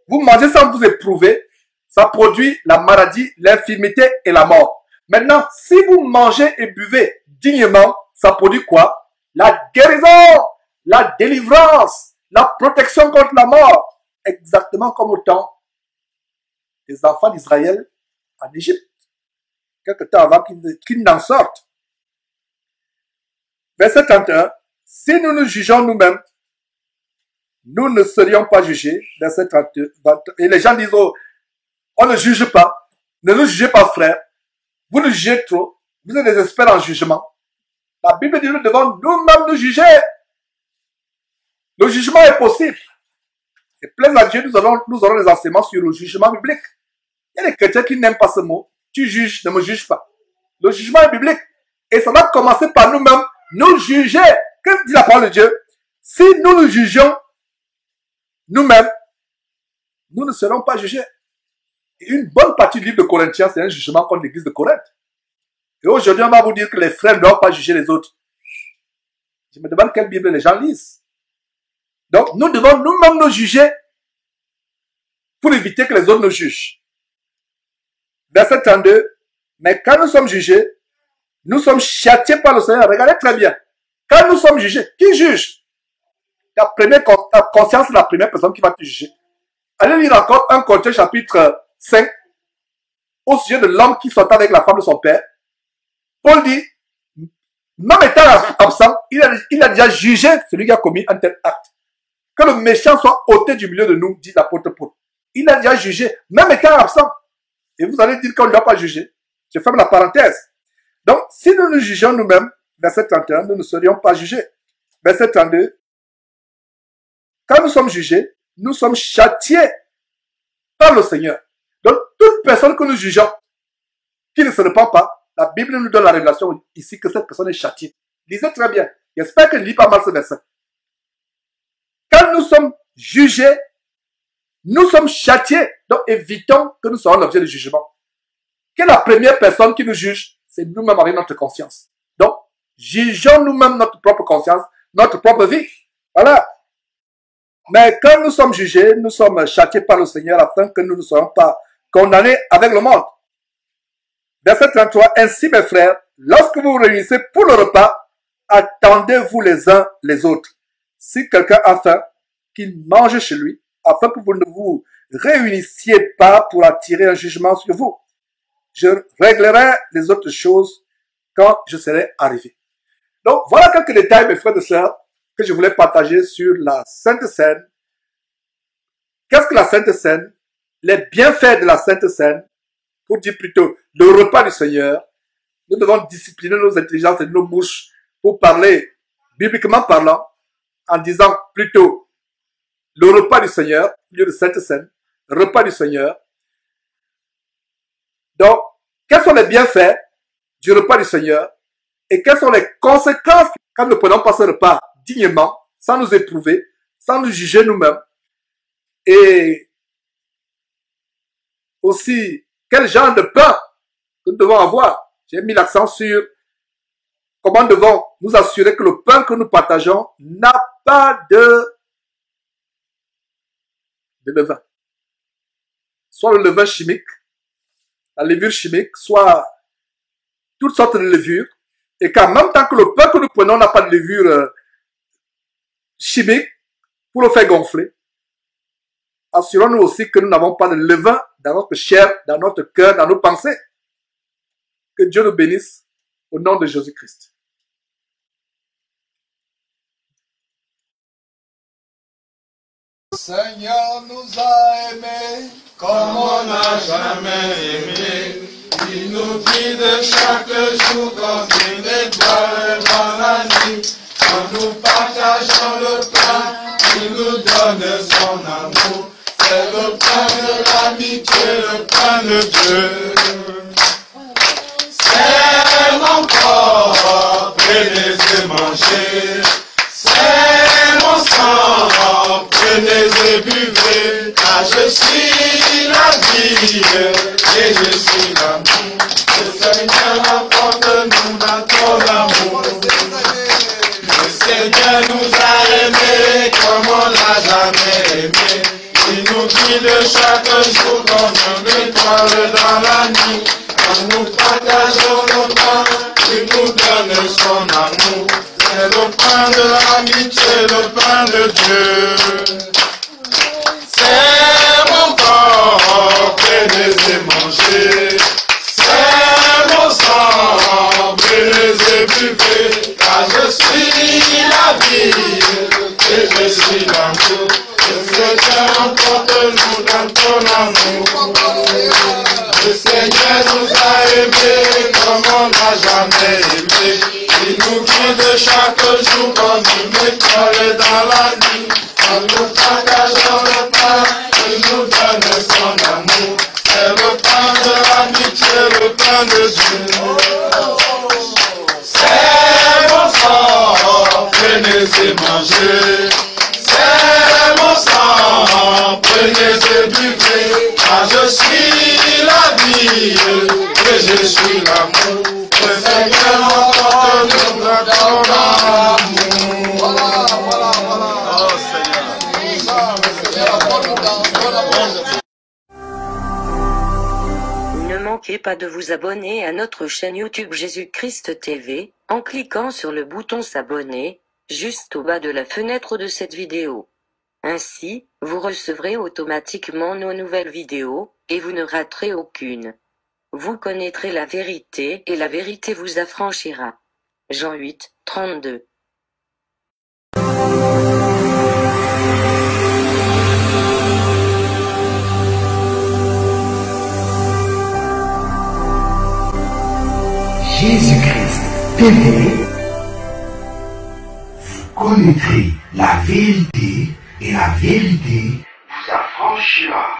Vous mangez sans vous éprouver. Ça produit la maladie, l'infirmité et la mort. Maintenant, si vous mangez et buvez dignement, ça produit quoi? La guérison, la délivrance, la protection contre la mort. Exactement comme au temps des enfants d'Israël en Égypte. Quelque temps avant qu'ils n'en sortent. Verset 31. Si nous nous jugeons nous-mêmes, nous ne serions pas jugés. Verset 32. Et les gens disent, oh, on ne juge pas. Ne nous jugez pas, frère. Vous nous jugez trop. Vous êtes des experts en jugement. La Bible dit, nous devons nous-mêmes nous juger. Le jugement est possible. Et plaise à Dieu, nous aurons les enseignements sur le jugement biblique. Il y a des chrétiens qui n'aiment pas ce mot. Tu juges, ne me juge pas. Le jugement est biblique. Et ça va commencer par nous-mêmes, nous juger. Que dit la parole de Dieu? Si nous nous jugeons nous-mêmes, nous ne serons pas jugés. Et une bonne partie du livre de Corinthiens, c'est un jugement contre l'église de Corinthe. Et aujourd'hui, on va vous dire que les frères ne doivent pas juger les autres. Je me demande quelle Bible les gens lisent. Donc, nous devons nous-mêmes nous juger pour éviter que les autres nous jugent. verset 32, mais quand nous sommes jugés, nous sommes châtiés par le Seigneur. Regardez très bien. Quand nous sommes jugés, qui juge? Ta conscience est la première personne qui va te juger. Allez lire encore 1 Corinthiens chapitre 5 au sujet de l'homme qui sortait avec la femme de son père. Paul dit, même étant absent, il a déjà jugé celui qui a commis un tel acte. Que le méchant soit ôté du milieu de nous, dit l'apôtre Paul. Il a déjà jugé, même étant absent. Et vous allez dire qu'on ne doit pas juger. Je ferme la parenthèse. Donc, si nous nous jugeons nous-mêmes, verset 31, nous ne serions pas jugés. Verset 32, quand nous sommes jugés, nous sommes châtiés par le Seigneur. Donc, toute personne que nous jugeons, qui ne se repent pas, la Bible nous donne la révélation ici que cette personne est châtiée. Lisez très bien. J'espère que je ne lis pas mal ce verset. Quand nous sommes jugés, nous sommes châtiés. Donc, évitons que nous soyons l'objet de jugement. Quelle est la première personne qui nous juge? C'est nous-mêmes avec notre conscience. Donc, jugeons nous-mêmes notre propre conscience, notre propre vie. Voilà. Mais quand nous sommes jugés, nous sommes châtiés par le Seigneur afin que nous ne soyons pas condamnés avec le monde. Verset 33, ainsi mes frères, lorsque vous vous réunissez pour le repas, attendez-vous les uns les autres. Si quelqu'un a faim, qu'il mange chez lui, afin que vous ne vous réunissiez pas pour attirer un jugement sur vous. Je réglerai les autres choses quand je serai arrivé. Donc, voilà quelques détails, mes frères et sœurs, que je voulais partager sur la Sainte Seine. Qu'est-ce que la Sainte Seine? Les bienfaits de la Sainte Seine, pour dire plutôt le repas du Seigneur. Nous devons discipliner nos intelligences et nos bouches pour parler, bibliquement parlant, en disant plutôt le repas du Seigneur, au lieu de Sainte Seine, repas du Seigneur. Donc, quels sont les bienfaits du repas du Seigneur et quelles sont les conséquences quand nous ne prenons pas ce repas dignement, sans nous éprouver, sans nous juger nous-mêmes. Et aussi, quel genre de pain que nous devons avoir. J'ai mis l'accent sur comment nous devons nous assurer que le pain que nous partageons n'a pas de levain. Soit le levain chimique, la levure chimique, soit toutes sortes de levures. Et qu'en même temps que le pain que nous prenons n'a pas de levure chimique pour le faire gonfler, assurons-nous aussi que nous n'avons pas de levain dans notre chair, dans notre cœur, dans nos pensées. Que Dieu nous bénisse au nom de Jésus-Christ. Seigneur nous a aimés Comme on n'a jamais aimé, il nous guide chaque jour comme une étoile dans la nuit. Quand nous partageons le pain, il nous donne son amour. C'est le pain de l'amitié, le pain de Dieu. C'est mon corps, prenez et mangez. C'est mon sang, prenez et buvez. Car je suis la vie et je suis l'amour. Le Seigneur emporte-nous dans ton amour. Le Seigneur nous a aimés comme on n'a jamais aimé. Il nous guide chaque jour comme une étoile dans la nuit. Quand nous partageons le pain, il nous donne son amour. C'est le pain de l'amitié, le pain de Dieu. C'est mon corps, prenez et mangez. C'est mon sang, prenez et buvez. Car je suis la vie et je suis l'amour. Le Seigneur emporte-nous dans ton amour. Le Seigneur nous a aimés comme on n'a jamais aimé. Il nous guide chaque jour comme une étoile dans la nuit. Quand nous partageons le pain, il nous donne son amour. C'est le pain de l'amitié, le pain de Dieu. C'est mon sang, prenez et mangez. C'est mon sang, prenez et buvez. Car je suis la vie et je suis l'amour. Le Seigneur emporte-nous dans ton amour. Voilà. Oh Seigneur. Seigneur, apporte-nous dans ton amour. Ne manquez pas de vous abonner à notre chaîne YouTube Jésus-Christ TV, en cliquant sur le bouton s'abonner, juste au bas de la fenêtre de cette vidéo. Ainsi, vous recevrez automatiquement nos nouvelles vidéos, et vous ne raterez aucune. Vous connaîtrez la vérité et la vérité vous affranchira. Jean 8, 32. Jésus-Christ TV, vous connaîtrez la vérité et la vérité vous affranchira.